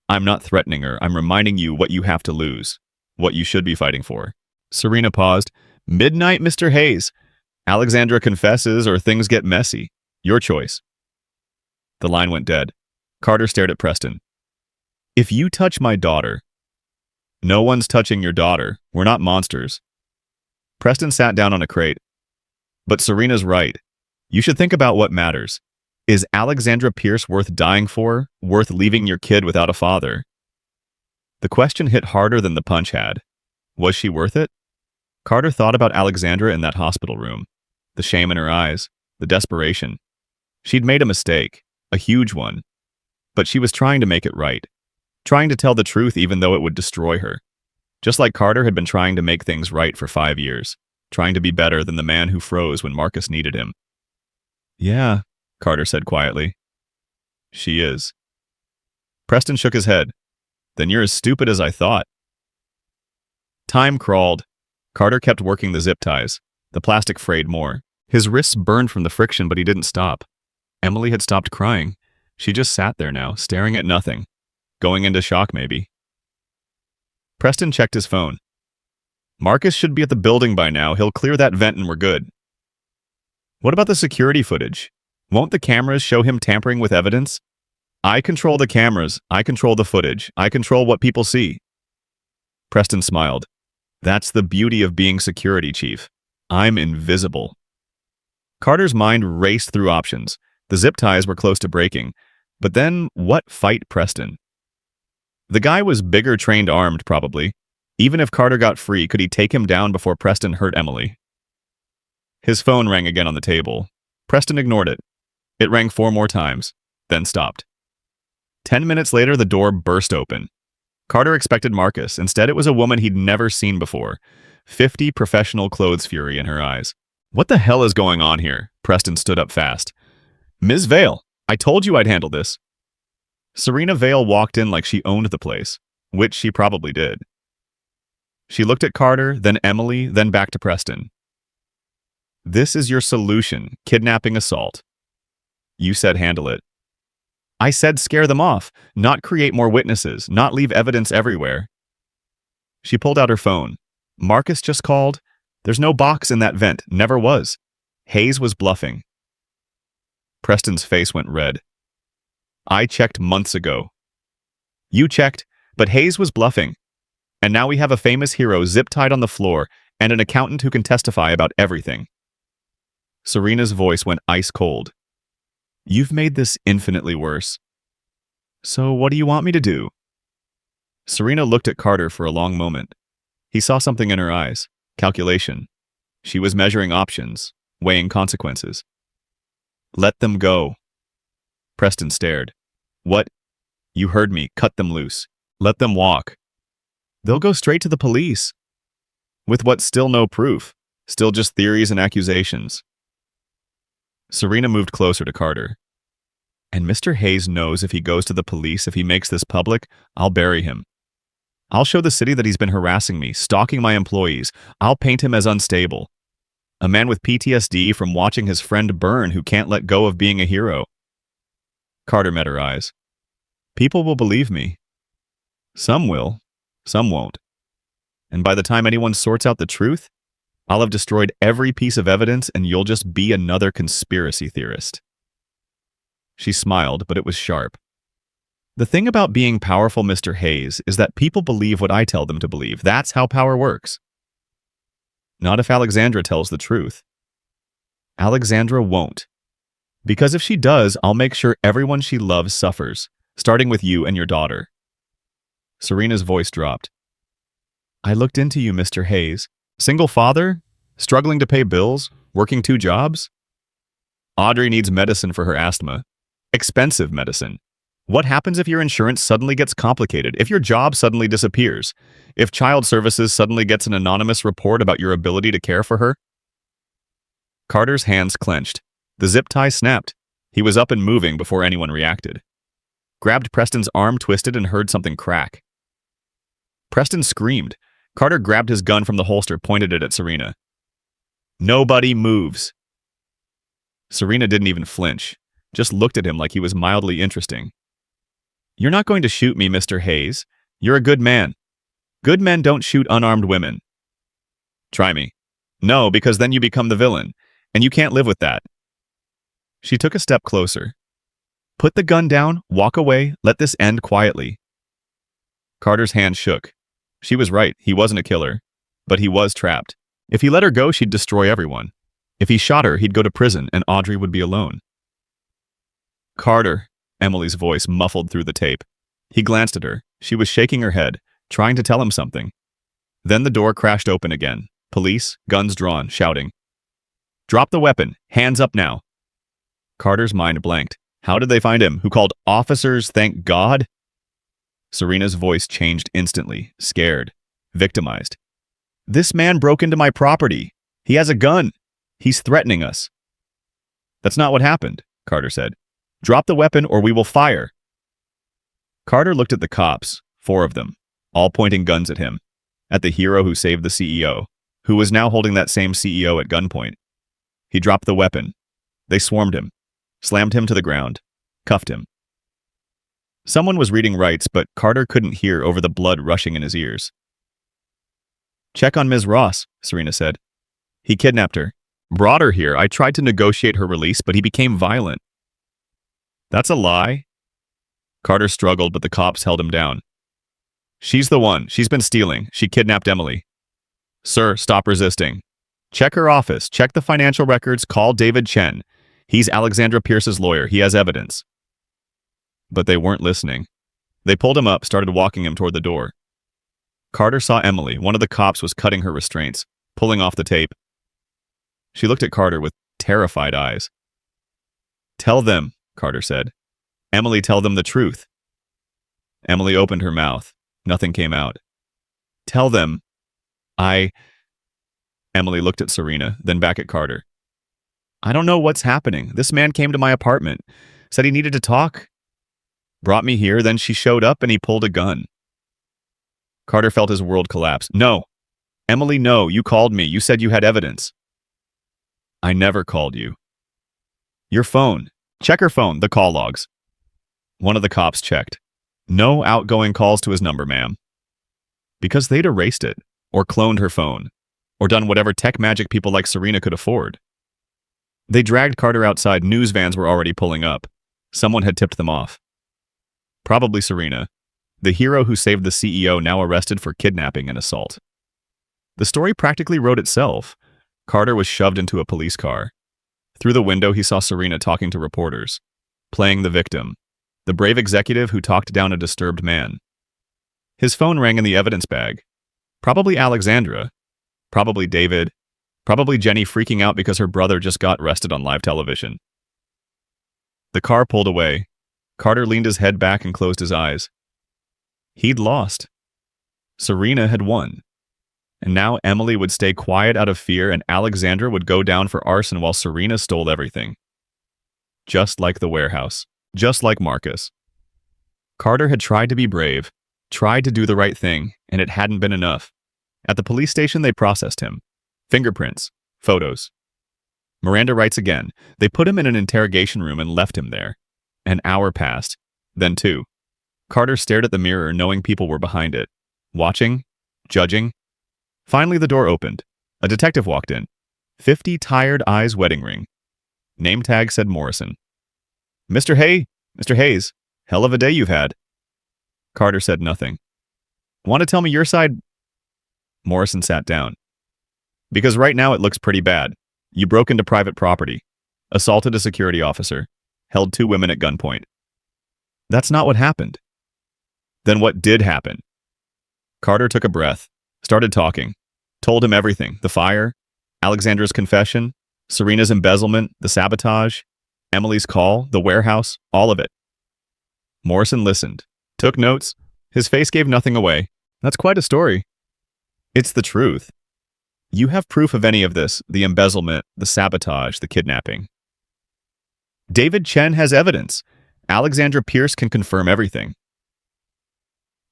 I'm not threatening her. I'm reminding you what you have to lose. What you should be fighting for. Serena paused. Midnight, Mr. Hayes. Alexandra confesses or things get messy. Your choice. The line went dead. Carter stared at Preston. If you touch my daughter... No one's touching your daughter. We're not monsters. Preston sat down on a crate. But Serena's right. You should think about what matters. Is Alexandra Pierce worth dying for? Worth leaving your kid without a father? The question hit harder than the punch had. Was she worth it? Carter thought about Alexandra in that hospital room. The shame in her eyes. The desperation. She'd made a mistake. A huge one. But she was trying to make it right. Trying to tell the truth even though it would destroy her. Just like Carter had been trying to make things right for 5 years. Trying to be better than the man who froze when Marcus needed him. Yeah, Carter said quietly. She is. Preston shook his head. Then you're as stupid as I thought. Time crawled. Carter kept working the zip ties. The plastic frayed more. His wrists burned from the friction, but he didn't stop. Emily had stopped crying. She just sat there now, staring at nothing. Going into shock, maybe. Preston checked his phone. Marcus should be at the building by now. He'll clear that vent and we're good. What about the security footage? Won't the cameras show him tampering with evidence? I control the cameras. I control the footage. I control what people see. Preston smiled. That's the beauty of being security chief. I'm invisible. Carter's mind raced through options. The zip ties were close to breaking. But then, what fight Preston? The guy was bigger, trained, armed, probably. Even if Carter got free, could he take him down before Preston hurt Emily? His phone rang again on the table. Preston ignored it. It rang 4 more times, then stopped. 10 minutes later, the door burst open. Carter expected Marcus. Instead, it was a woman he'd never seen before. 50 professional clothes fury in her eyes. What the hell is going on here? Preston stood up fast. Ms. Vale, I told you I'd handle this. Serena Vale walked in like she owned the place, which she probably did. She looked at Carter, then Emily, then back to Preston. This is your solution, kidnapping assault. You said handle it. I said scare them off, not create more witnesses, not leave evidence everywhere. She pulled out her phone. Marcus just called. There's no box in that vent, never was. Hayes was bluffing. Preston's face went red. I checked months ago. You checked, but Hayes was bluffing. And now we have a famous hero zip-tied on the floor and an accountant who can testify about everything. Serena's voice went ice cold. You've made this infinitely worse. So what do you want me to do? Serena looked at Carter for a long moment. He saw something in her eyes. Calculation. She was measuring options, weighing consequences. Let them go. Preston stared. What? You heard me. Cut them loose. Let them walk. They'll go straight to the police. With what's still no proof. Still just theories and accusations. Serena moved closer to Carter. And Mr. Hayes knows if he goes to the police, if he makes this public, I'll bury him. I'll show the city that he's been harassing me, stalking my employees. I'll paint him as unstable. A man with PTSD from watching his friend burn who can't let go of being a hero. Carter met her eyes. People will believe me. Some will, some won't. And by the time anyone sorts out the truth, I'll have destroyed every piece of evidence and you'll just be another conspiracy theorist. She smiled, but it was sharp. The thing about being powerful, Mr. Hayes, is that people believe what I tell them to believe. That's how power works. Not if Alexandra tells the truth. Alexandra won't. Because if she does, I'll make sure everyone she loves suffers, starting with you and your daughter. Serena's voice dropped. I looked into you, Mr. Hayes. Single father? Struggling to pay bills? Working 2 jobs? Audrey needs medicine for her asthma. Expensive medicine. What happens if your insurance suddenly gets complicated? If your job suddenly disappears? If child services suddenly gets an anonymous report about your ability to care for her? Carter's hands clenched. The zip tie snapped. He was up and moving before anyone reacted. Grabbed Preston's arm, twisted, and heard something crack. Preston screamed. Carter grabbed his gun from the holster, pointed it at Serena. Nobody moves. Serena didn't even flinch, just looked at him like he was mildly interesting. You're not going to shoot me, Mr. Hayes. You're a good man. Good men don't shoot unarmed women. Try me. No, because then you become the villain, and you can't live with that. She took a step closer. Put the gun down, walk away, let this end quietly. Carter's hand shook. She was right, he wasn't a killer. But he was trapped. If he let her go, she'd destroy everyone. If he shot her, he'd go to prison, and Audrey would be alone. Carter, Emily's voice muffled through the tape. He glanced at her. She was shaking her head, trying to tell him something. Then the door crashed open again. Police, guns drawn, shouting. Drop the weapon. Hands up now. Carter's mind blanked. How did they find him? Who called officers, thank God? Serena's voice changed instantly, scared, victimized. This man broke into my property. He has a gun. He's threatening us. That's not what happened, Carter said. Drop the weapon or we will fire. Carter looked at the cops, 4 of them, all pointing guns at him, at the hero who saved the CEO, who was now holding that same CEO at gunpoint. He dropped the weapon. They swarmed him, slammed him to the ground, cuffed him. Someone was reading rights, but Carter couldn't hear over the blood rushing in his ears. Check on Ms. Ross, Serena said. He kidnapped her. Brought her here. I tried to negotiate her release, but he became violent. That's a lie. Carter struggled, but the cops held him down. She's the one. She's been stealing. She kidnapped Emily. Sir, stop resisting. Check her office. Check the financial records. Call David Chen. He's Alexandra Pierce's lawyer. He has evidence. But they weren't listening. They pulled him up, started walking him toward the door. Carter saw Emily. One of the cops was cutting her restraints, pulling off the tape. She looked at Carter with terrified eyes. Tell them, Carter said. Emily, tell them the truth. Emily opened her mouth. Nothing came out. Tell them. Emily looked at Serena, then back at Carter. I don't know what's happening. This man came to my apartment, said he needed to talk. Brought me here, then she showed up and he pulled a gun. Carter felt his world collapse. No. Emily, no. You called me. You said you had evidence. I never called you. Your phone. Check her phone, the call logs. One of the cops checked. No outgoing calls to his number, ma'am. Because they'd erased it, or cloned her phone, or done whatever tech magic people like Serena could afford. They dragged Carter outside. News vans were already pulling up. Someone had tipped them off. Probably Serena, the hero who saved the CEO, now arrested for kidnapping and assault. The story practically wrote itself. Carter was shoved into a police car. Through the window, he saw Serena talking to reporters, playing the victim, the brave executive who talked down a disturbed man. His phone rang in the evidence bag. Probably Alexandra, probably David, probably Jenny freaking out because her brother just got arrested on live television. The car pulled away. Carter leaned his head back and closed his eyes. He'd lost. Serena had won. And now Emily would stay quiet out of fear and Alexandra would go down for arson while Serena stole everything. Just like the warehouse. just like Marcus. Carter had tried to be brave, tried to do the right thing, and it hadn't been enough. At the police station, they processed him. Fingerprints, photos. Miranda writes again. They put him in an interrogation room and left him there. An hour passed, then 2. Carter stared at the mirror, knowing people were behind it, watching, judging. Finally, the door opened. A detective walked in. 50 tired eyes wedding ring. Name tag said Morrison. Mr. Hayes, hell of a day you've had. Carter said nothing. Want to tell me your side? Morrison sat down. Because right now it looks pretty bad. You broke into private property, assaulted a security officer, held 2 women at gunpoint. That's not what happened. Then what did happen? Carter took a breath, started talking, told him everything. The fire, Alexandra's confession, Serena's embezzlement, the sabotage, Emily's call, the warehouse, all of it. Morrison listened, took notes. His face gave nothing away. That's quite a story. It's the truth. You have proof of any of this, the embezzlement, the sabotage, the kidnapping. David Chen has evidence. Alexandra Pierce can confirm everything.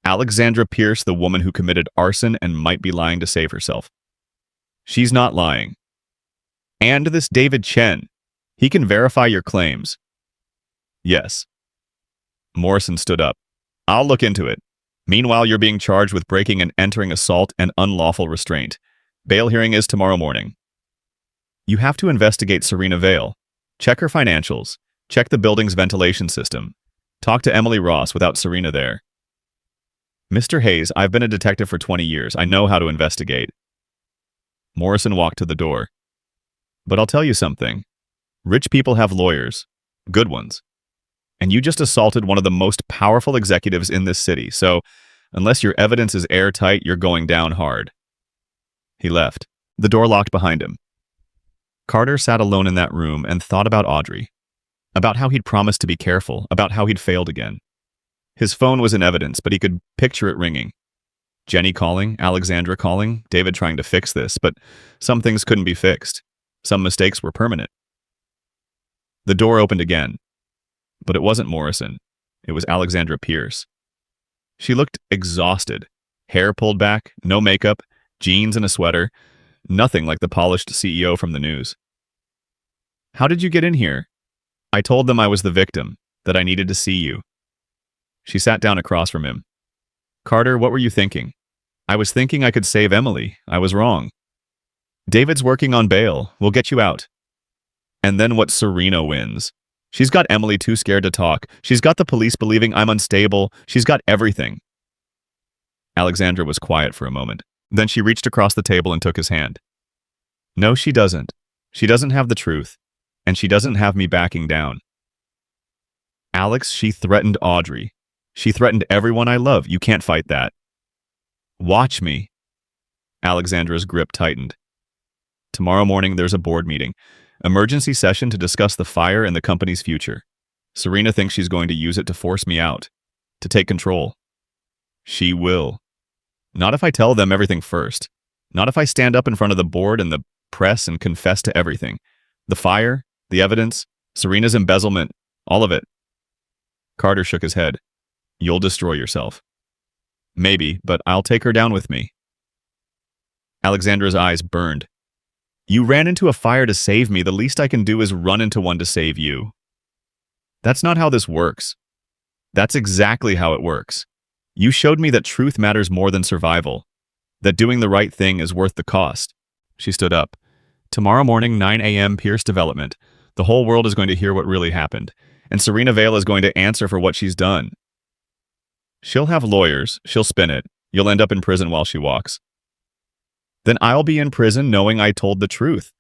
Alexandra Pierce, the woman who committed arson and might be lying to save herself. She's not lying. And this David Chen, he can verify your claims. Yes. Morrison stood up. I'll look into it. Meanwhile, you're being charged with breaking and entering assault and unlawful restraint. Bail hearing is tomorrow morning. You have to investigate Serena Vale. Check her financials. Check the building's ventilation system. Talk to Emily Ross without Serena there. Mr. Hayes, I've been a detective for 20 years. I know how to investigate. Morrison walked to the door. But I'll tell you something. Rich people have lawyers. Good ones. And you just assaulted one of the most powerful executives in this city, so unless your evidence is airtight, you're going down hard. He left. The door locked behind him. Carter sat alone in that room and thought about Audrey. About how he'd promised to be careful, about how he'd failed again. His phone was in evidence, but he could picture it ringing. Jenny calling, Alexandra calling, David trying to fix this, but some things couldn't be fixed. Some mistakes were permanent. The door opened again. But it wasn't Morrison. It was Alexandra Pierce. She looked exhausted. Hair pulled back, no makeup, jeans and a sweater. Nothing like the polished CEO from the news. How did you get in here? I told them I was the victim, that I needed to see you. She sat down across from him. Carter, what were you thinking? I was thinking I could save Emily. I was wrong. David's working on bail. We'll get you out. And then what Serena wins? She's got Emily too scared to talk. She's got the police believing I'm unstable. She's got everything. Alexandra was quiet for a moment. Then she reached across the table and took his hand. No, she doesn't. She doesn't have the truth. And she doesn't have me backing down. Alex, she threatened Audrey. She threatened everyone I love. You can't fight that. Watch me. Alexandra's grip tightened. Tomorrow morning, there's a board meeting. Emergency session to discuss the fire and the company's future. Serena thinks she's going to use it to force me out, to take control. She will. Not if I tell them everything first. Not if I stand up in front of the board and the press and confess to everything. The fire, the evidence, Serena's embezzlement, all of it. Carter shook his head. You'll destroy yourself. Maybe, but I'll take her down with me. Alexandra's eyes burned. You ran into a fire to save me. The least I can do is run into one to save you. That's not how this works. That's exactly how it works. You showed me that truth matters more than survival. That doing the right thing is worth the cost. She stood up. Tomorrow morning, 9 a.m., Pierce Development. The whole world is going to hear what really happened. And Serena Vale is going to answer for what she's done. She'll have lawyers. She'll spin it. You'll end up in prison while she walks. Then I'll be in prison knowing I told the truth,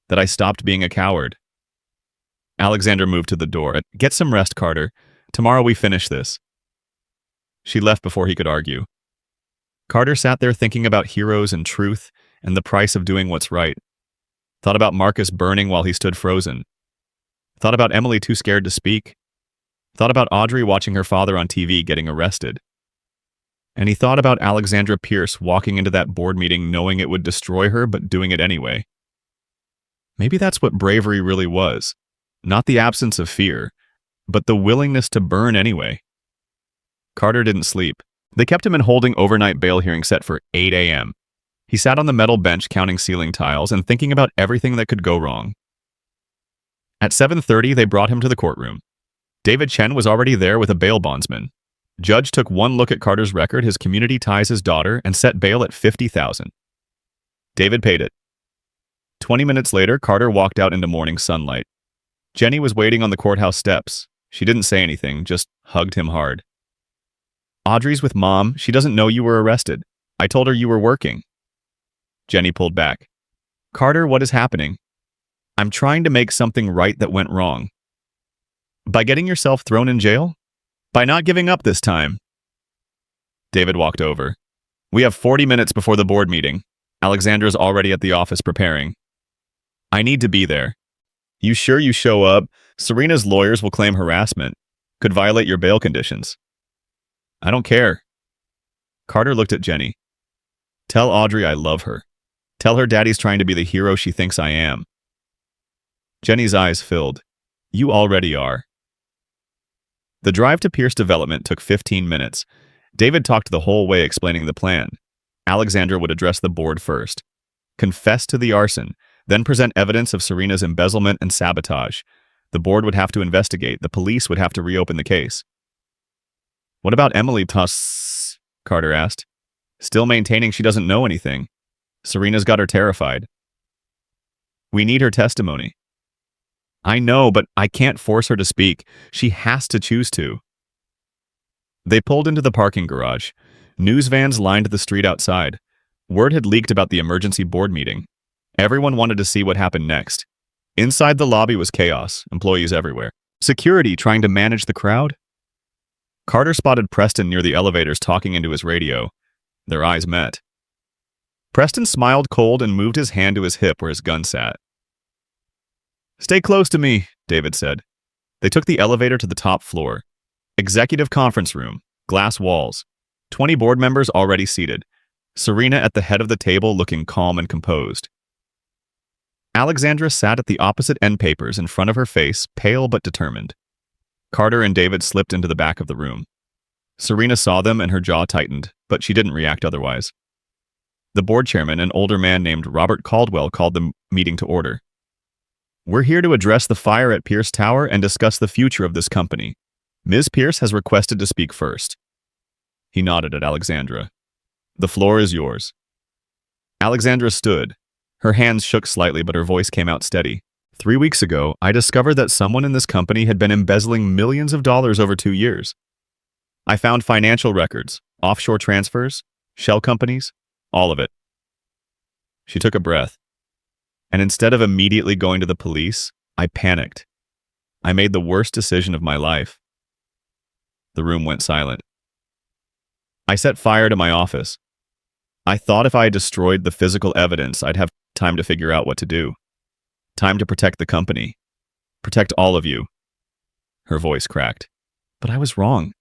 that I stopped being a coward. Alexandra moved to the door. Get some rest, Carter. Tomorrow we finish this. She left before he could argue. Carter sat there thinking about heroes and truth and the price of doing what's right. Thought about Marcus burning while he stood frozen. Thought about Emily too scared to speak. Thought about Audrey watching her father on TV getting arrested. And he thought about Alexandra Pierce walking into that board meeting knowing it would destroy her, but doing it anyway. Maybe that's what bravery really was. Not the absence of fear, but the willingness to burn anyway. Carter didn't sleep. They kept him in holding overnight bail hearing set for 8 a.m. He sat on the metal bench counting ceiling tiles and thinking about everything that could go wrong. At 7:30, they brought him to the courtroom. David Chen was already there with a bail bondsman. Judge took one look at Carter's record, his community ties, his daughter, and set bail at $50,000. David paid it. 20 minutes later, Carter walked out into morning sunlight. Jenny was waiting on the courthouse steps. She didn't say anything, just hugged him hard. "Audrey's with Mom. She doesn't know you were arrested. I told her you were working." Jenny pulled back. "Carter, what is happening?" "I'm trying to make something right that went wrong." "By getting yourself thrown in jail? By not giving up this time?" David walked over. "We have 40 minutes before the board meeting. Alexandra's already at the office preparing. I need to be there." "You sure you show up? Serena's lawyers will claim harassment. Could violate your bail conditions." "I don't care." Carter looked at Jenny. "Tell Audrey I love her. Tell her Daddy's trying to be the hero she thinks I am." Jenny's eyes filled. "You already are." The drive to Pierce Development took 15 minutes. David talked the whole way explaining the plan. Alexandra would address the board first, confess to the arson, then present evidence of Serena's embezzlement and sabotage. The board would have to investigate. The police would have to reopen the case. "What about Emily Tuss?" Carter asked. "Still maintaining she doesn't know anything. Serena's got her terrified." "We need her testimony." "I know, but I can't force her to speak. She has to choose to." They pulled into the parking garage. News vans lined the street outside. Word had leaked about the emergency board meeting. Everyone wanted to see what happened next. Inside the lobby was chaos, employees everywhere. Security trying to manage the crowd? Carter spotted Preston near the elevators talking into his radio. Their eyes met. Preston smiled cold and moved his hand to his hip where his gun sat. "Stay close to me," David said. They took the elevator to the top floor. Executive conference room, glass walls, 20 board members already seated. Serena at the head of the table looking calm and composed. Alexandra sat at the opposite end papers in front of her face, pale but determined. Carter and David slipped into the back of the room. Serena saw them and her jaw tightened, but she didn't react otherwise. The board chairman, an older man named Robert Caldwell, called the meeting to order. "We're here to address the fire at Pierce Tower and discuss the future of this company. Ms. Pierce has requested to speak first." He nodded at Alexandra. "The floor is yours." Alexandra stood. Her hands shook slightly, but her voice came out steady. 3 weeks ago, I discovered that someone in this company had been embezzling millions of dollars over 2 years. I found financial records, offshore transfers, shell companies, all of it. She took a breath. And instead of immediately going to the police, I panicked. I made the worst decision of my life. The room went silent. I set fire to my office. I thought if I destroyed the physical evidence, I'd have time to figure out what to do. Time to protect the company. Protect all of you. Her voice cracked. But I was wrong.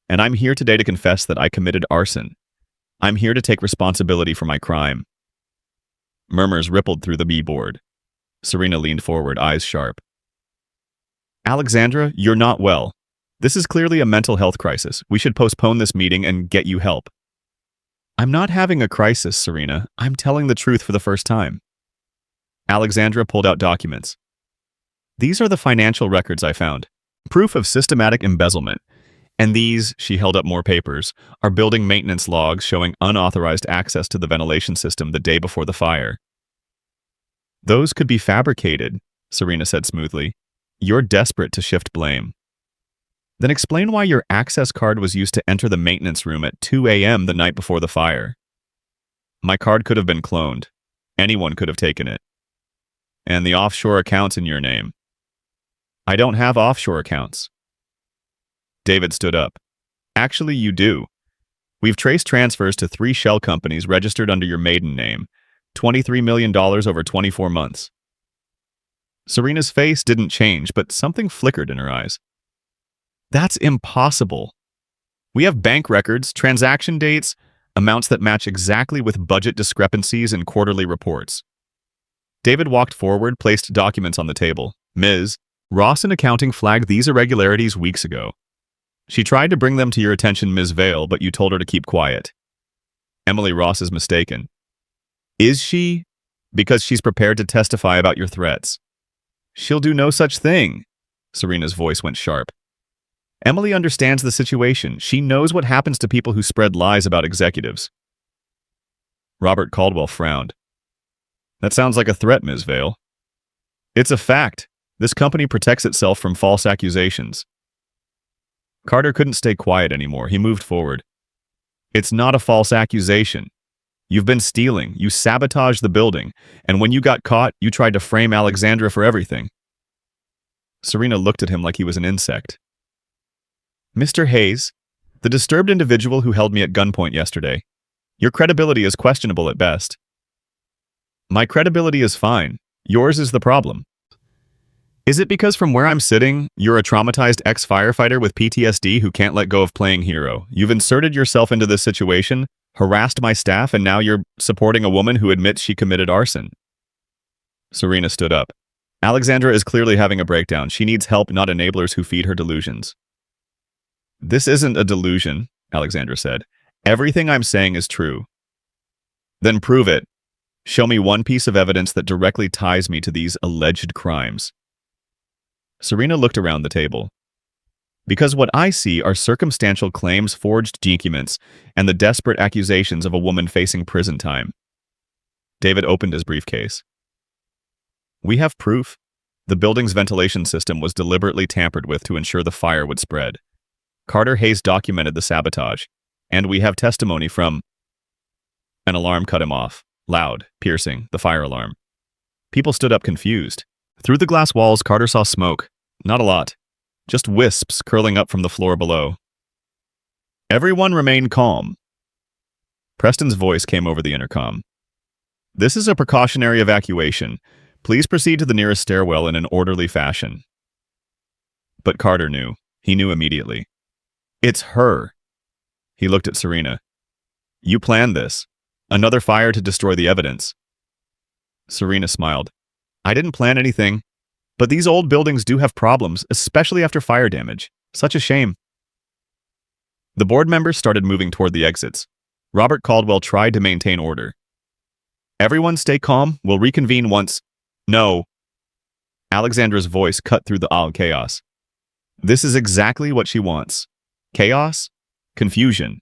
And I'm here today to confess that I committed arson. I'm here to take responsibility for my crime. Murmurs rippled through the B-board. Serena leaned forward, eyes sharp. "Alexandra, you're not well. This is clearly a mental health crisis. We should postpone this meeting and get you help." "I'm not having a crisis, Serena. I'm telling the truth for the first time." Alexandra pulled out documents. "These are the financial records I found. Proof of systematic embezzlement. And these," she held up more papers, "are building maintenance logs showing unauthorized access to the ventilation system the day before the fire." "Those could be fabricated," Serena said smoothly. "You're desperate to shift blame." "Then explain why your access card was used to enter the maintenance room at 2 a.m. the night before the fire." "My card could have been cloned. Anyone could have taken it." "And the offshore account's in your name." "I don't have offshore accounts." David stood up. "Actually, you do. We've traced transfers to 3 shell companies registered under your maiden name. $23 million over 24 months. Serena's face didn't change, but something flickered in her eyes. "That's impossible. We have bank records, transaction dates, amounts that match exactly with budget discrepancies in quarterly reports." David walked forward, placed documents on the table. "Ms., Ross in accounting flagged these irregularities weeks ago. She tried to bring them to your attention, Ms. Vale, but you told her to keep quiet. Emily Ross is mistaken. Is she? Because she's prepared to testify about your threats. She'll do no such thing. Serena's voice went sharp. Emily understands the situation. She knows what happens to people who spread lies about executives. Robert Caldwell frowned. That sounds like a threat, Ms. Vale. It's a fact. This company protects itself from false accusations. Carter couldn't stay quiet anymore. He moved forward. It's not a false accusation. You've been stealing. You sabotaged the building. And when you got caught, you tried to frame Alexandra for everything. Serena looked at him like he was an insect. Mr. Hayes, the disturbed individual who held me at gunpoint yesterday, your credibility is questionable at best. My credibility is fine. Yours is the problem. Is it because from where I'm sitting, you're a traumatized ex-firefighter with PTSD who can't let go of playing hero? You've inserted yourself into this situation, harassed my staff, and now you're supporting a woman who admits she committed arson. Serena stood up. Alexandra is clearly having a breakdown. She needs help, not enablers who feed her delusions. This isn't a delusion, Alexandra said. Everything I'm saying is true. Then prove it. Show me one piece of evidence that directly ties me to these alleged crimes. Serena looked around the table. Because what I see are circumstantial claims, forged documents, and the desperate accusations of a woman facing prison time. David opened his briefcase. We have proof. The building's ventilation system was deliberately tampered with to ensure the fire would spread. Carter Hayes documented the sabotage, and we have testimony from... An alarm cut him off. Loud, piercing, the fire alarm. People stood up confused. Through the glass walls, Carter saw smoke. Not a lot. Just wisps curling up from the floor below. Everyone remain calm. Preston's voice came over the intercom. This is a precautionary evacuation. Please proceed to the nearest stairwell in an orderly fashion. But Carter knew. He knew immediately. It's her. He looked at Serena. You planned this. Another fire to destroy the evidence. Serena smiled. I didn't plan anything. But these old buildings do have problems, especially after fire damage. Such a shame. The board members started moving toward the exits. Robert Caldwell tried to maintain order. Everyone stay calm. We'll reconvene once. No. Alexandra's voice cut through the chaos. This is exactly what she wants. Chaos? Confusion.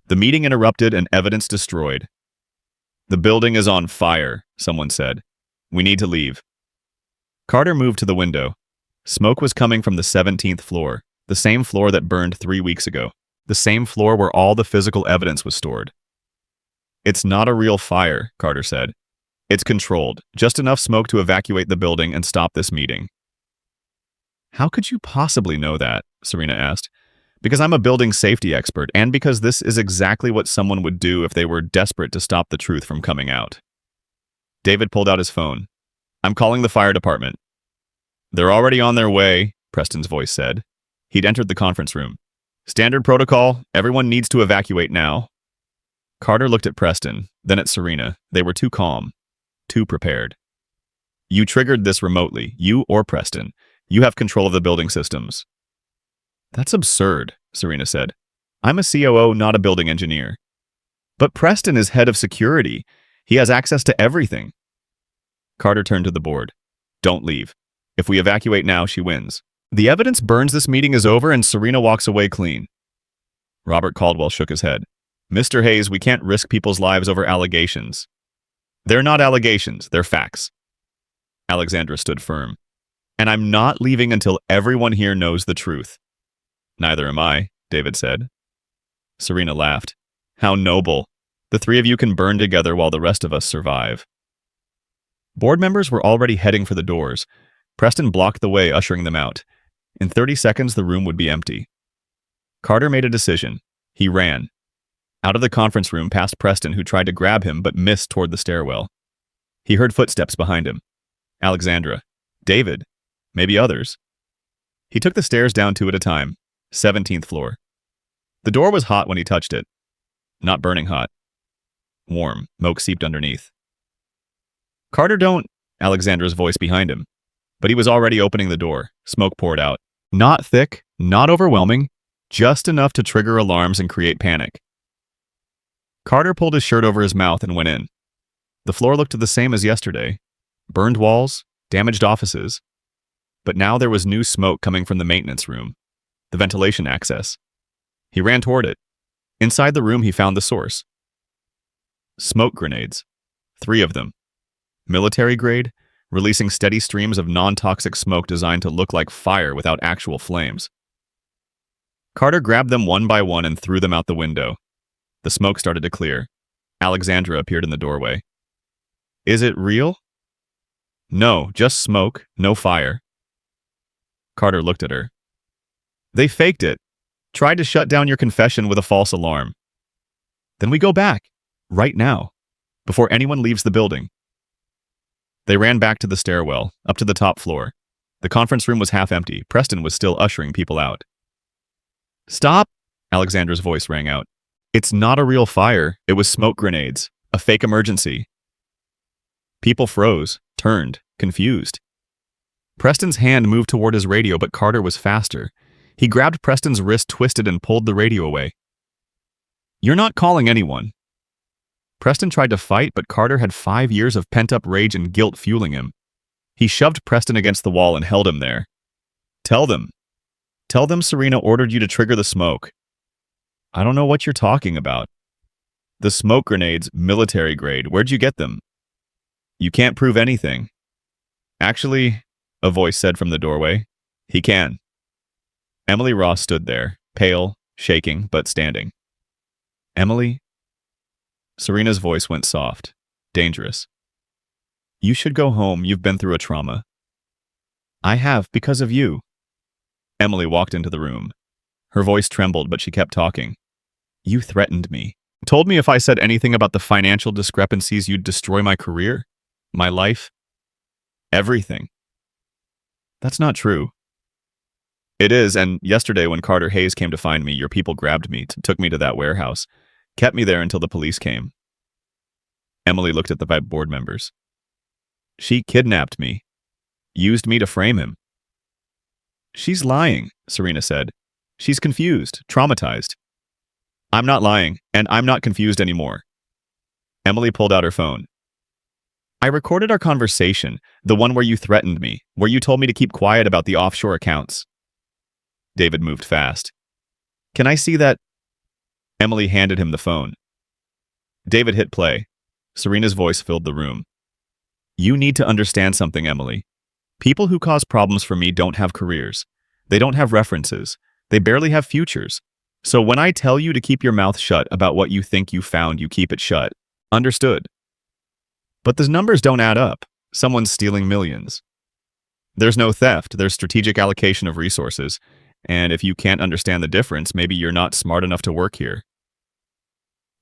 The meeting interrupted and evidence destroyed. The building is on fire, someone said. We need to leave. Carter moved to the window. Smoke was coming from the 17th floor, the same floor that burned 3 weeks ago, the same floor where all the physical evidence was stored. It's not a real fire, Carter said. It's controlled, just enough smoke to evacuate the building and stop this meeting. How could you possibly know that? Serena asked. Because I'm a building safety expert, and because this is exactly what someone would do if they were desperate to stop the truth from coming out. David pulled out his phone. I'm calling the fire department. They're already on their way, Preston's voice said. He'd entered the conference room. Standard protocol, everyone needs to evacuate now. Carter looked at Preston, then at Serena. They were too calm, too prepared. You triggered this remotely, you or Preston. You have control of the building systems. That's absurd, Serena said. I'm a COO, not a building engineer. But Preston is head of security. He has access to everything. Carter turned to the board. Don't leave. If we evacuate now, she wins. The evidence burns, this meeting is over, and Serena walks away clean. Robert Caldwell shook his head. Mr. Hayes, we can't risk people's lives over allegations. They're not allegations, they're facts. Alexandra stood firm. And I'm not leaving until everyone here knows the truth. Neither am I, David said. Serena laughed. How noble. The three of you can burn together while the rest of us survive. Board members were already heading for the doors. Preston blocked the way, ushering them out. In 30 seconds, the room would be empty. Carter made a decision. He ran. Out of the conference room past Preston, who tried to grab him but missed toward the stairwell. He heard footsteps behind him. Alexandra. David. Maybe others. He took the stairs down 2 at a time. 17th floor. The door was hot when he touched it. Not burning hot. Warm. Smoke seeped underneath. Carter, don't... Alexandra's voice behind him. But he was already opening the door. Smoke poured out. Not thick, not overwhelming, just enough to trigger alarms and create panic. Carter pulled his shirt over his mouth and went in. The floor looked the same as yesterday. Burned walls, damaged offices. But now there was new smoke coming from the maintenance room, the ventilation access. He ran toward it. Inside the room, he found the source. Smoke grenades. 3 of them. Military grade, releasing steady streams of non-toxic smoke designed to look like fire without actual flames. Carter grabbed them one by one and threw them out the window. The smoke started to clear. Alexandra appeared in the doorway. Is it real? No, just smoke, no fire. Carter looked at her. They faked it. Tried to shut down your confession with a false alarm. Then we go back, right now, before anyone leaves the building. They ran back to the stairwell, up to the top floor. The conference room was half empty. Preston was still ushering people out. Stop! Alexandra's voice rang out. It's not a real fire. It was smoke grenades. A fake emergency. People froze, turned, confused. Preston's hand moved toward his radio, but Carter was faster. He grabbed Preston's wrist, twisted, and pulled the radio away. You're not calling anyone. Preston tried to fight, but Carter had 5 years of pent-up rage and guilt fueling him. He shoved Preston against the wall and held him there. Tell them Serena ordered you to trigger the smoke. I don't know what you're talking about. The smoke grenades, military grade, where'd you get them? You can't prove anything. Actually, a voice said from the doorway, he can. Emily Ross stood there, pale, shaking, but standing. Emily? Serena's voice went soft, dangerous. You should go home. You've been through a trauma. I have, because of you. Emily walked into the room. Her voice trembled, but she kept talking. You threatened me. Told me if I said anything about the financial discrepancies, you'd destroy my career, my life, everything. That's not true. It is, and yesterday when Carter Hayes came to find me, your people grabbed me, took me to that warehouse, kept me there until the police came. Emily looked at the board members. She kidnapped me, used me to frame him. She's lying, Serena said. She's confused, traumatized. I'm not lying, and I'm not confused anymore. Emily pulled out her phone. I recorded our conversation, the one where you threatened me, where you told me to keep quiet about the offshore accounts. David moved fast. Can I see that? Emily handed him the phone. David hit play. Serena's voice filled the room. You need to understand something, Emily. People who cause problems for me don't have careers. They don't have references. They barely have futures. So when I tell you to keep your mouth shut about what you think you found, you keep it shut. Understood? But the numbers don't add up. Someone's stealing millions. There's no theft. There's strategic allocation of resources. And if you can't understand the difference, maybe you're not smart enough to work here.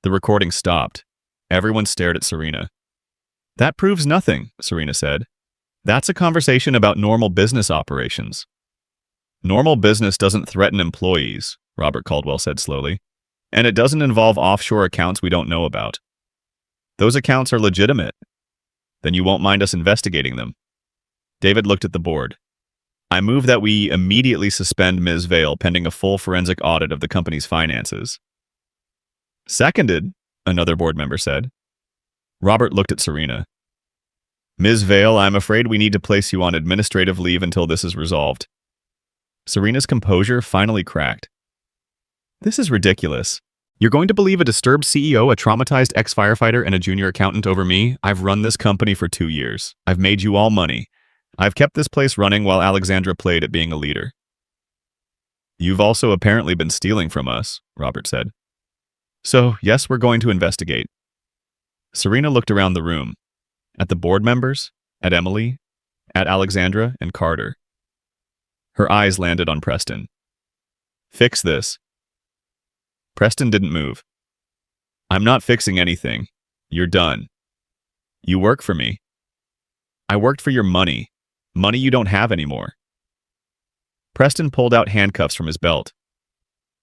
The recording stopped. Everyone stared at Serena. That proves nothing, Serena said. That's a conversation about normal business operations. Normal business doesn't threaten employees, Robert Caldwell said slowly. And it doesn't involve offshore accounts we don't know about. Those accounts are legitimate. Then you won't mind us investigating them. David looked at the board. I move that we immediately suspend Ms. Vale pending a full forensic audit of the company's finances. Seconded, another board member said. Robert looked at Serena. Ms. Vale, I'm afraid we need to place you on administrative leave until this is resolved. Serena's composure finally cracked. This is ridiculous. You're going to believe a disturbed CEO, a traumatized ex-firefighter, and a junior accountant over me? I've run this company for 2 years. I've made you all money. I've kept this place running while Alexandra played at being a leader. You've also apparently been stealing from us, Robert said. So, yes, we're going to investigate. Serena looked around the room, at the board members, at Emily, at Alexandra and Carter. Her eyes landed on Preston. Fix this. Preston didn't move. I'm not fixing anything. You're done. You work for me. I worked for your money. Money you don't have anymore. Preston pulled out handcuffs from his belt.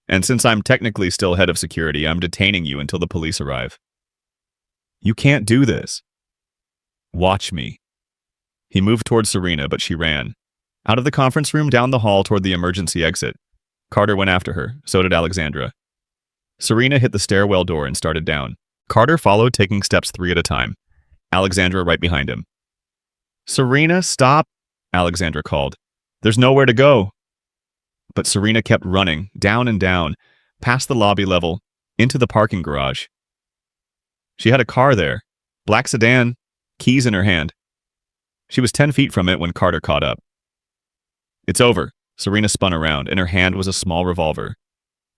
And since I'm technically still head of security, I'm detaining you until the police arrive. You can't do this. Watch me. He moved toward Serena, but she ran. Out of the conference room, down the hall toward the emergency exit. Carter went after her. So did Alexandra. Serena hit the stairwell door and started down. Carter followed, taking steps 3 at a time. Alexandra right behind him. "Serena, stop!" Alexandra called. "There's nowhere to go." But Serena kept running, down and down, past the lobby level, into the parking garage. She had a car there. Black sedan, keys in her hand. She was 10 feet from it when Carter caught up. "It's over." Serena spun around. In her hand was a small revolver.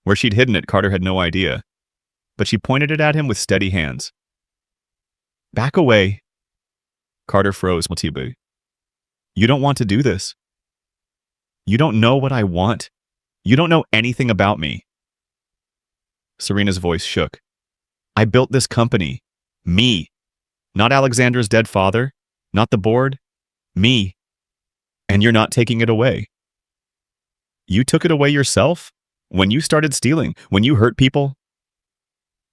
Where she'd hidden it, Carter had no idea. But she pointed it at him with steady hands. "Back away." Carter froze. "Motibu, you don't want to do this. You don't know what I want. You don't know anything about me." Serena's voice shook. "I built this company. Me. Not Alexandra's dead father. Not the board. Me. And you're not taking it away. You took it away yourself? When you started stealing? When you hurt people?"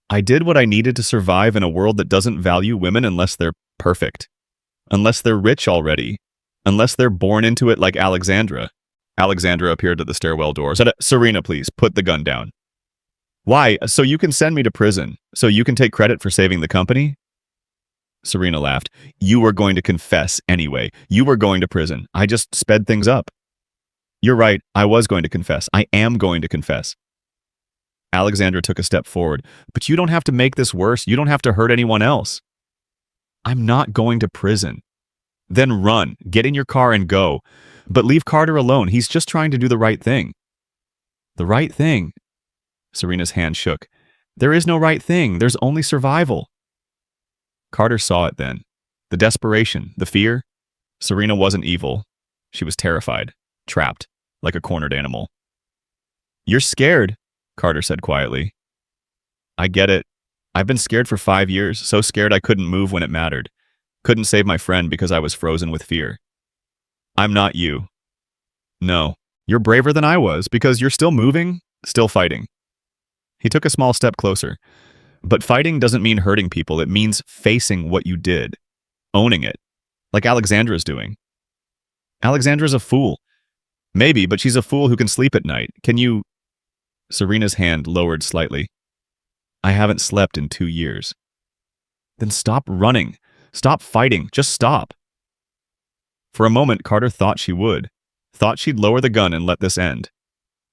"I did what I needed to survive in a world that doesn't value women unless they're perfect. Unless they're rich already. Unless they're born into it like Alexandra." Alexandra appeared at the stairwell door. Said, "Serena, please, put the gun down." "Why? So you can send me to prison? So you can take credit for saving the company?" Serena laughed. "You were going to confess anyway. You were going to prison. I just sped things up." "You're right. I was going to confess. I am going to confess." Alexandra took a step forward. "But you don't have to make this worse. You don't have to hurt anyone else." "I'm not going to prison." "Then run. Get in your car and go. But leave Carter alone. He's just trying to do the right thing." "The right thing?" Serena's hand shook. "There is no right thing. There's only survival." Carter saw it then. The desperation, the fear. Serena wasn't evil. She was terrified, trapped, like a cornered animal. "You're scared," Carter said quietly. "I get it. I've been scared for 5 years, so scared I couldn't move when it mattered. Couldn't save my friend because I was frozen with fear. I'm not you. No, you're braver than I was because you're still moving, still fighting." He took a small step closer. "But fighting doesn't mean hurting people. It means facing what you did. Owning it. Like Alexandra's doing. Alexandra's a fool. Maybe, but she's a fool who can sleep at night. Can you—" Serena's hand lowered slightly. "I haven't slept in 2 years." "Then stop running. Stop fighting. Just stop." For a moment, Carter thought she would. Thought she'd lower the gun and let this end.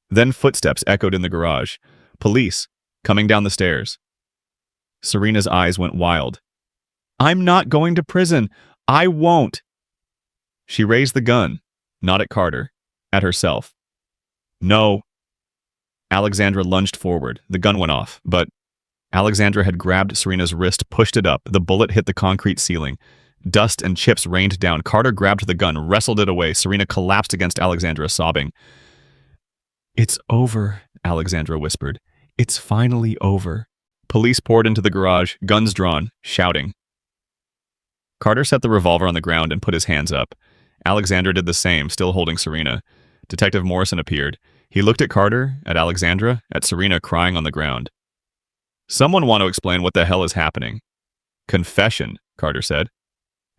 Then footsteps echoed in the garage. Police, coming down the stairs. Serena's eyes went wild. "I'm not going to prison. I won't." She raised the gun, not at Carter, at herself. "No." Alexandra lunged forward. The gun went off, but Alexandra had grabbed Serena's wrist, pushed it up. The bullet hit the concrete ceiling. Dust and chips rained down. Carter grabbed the gun, wrestled it away. Serena collapsed against Alexandra, sobbing. "It's over," Alexandra whispered. "It's finally over." Police poured into the garage, guns drawn, shouting. Carter set the revolver on the ground and put his hands up. Alexandra did the same, still holding Serena. Detective Morrison appeared. He looked at Carter, at Alexandra, at Serena crying on the ground. "Someone want to explain what the hell is happening?" "Confession," Carter said.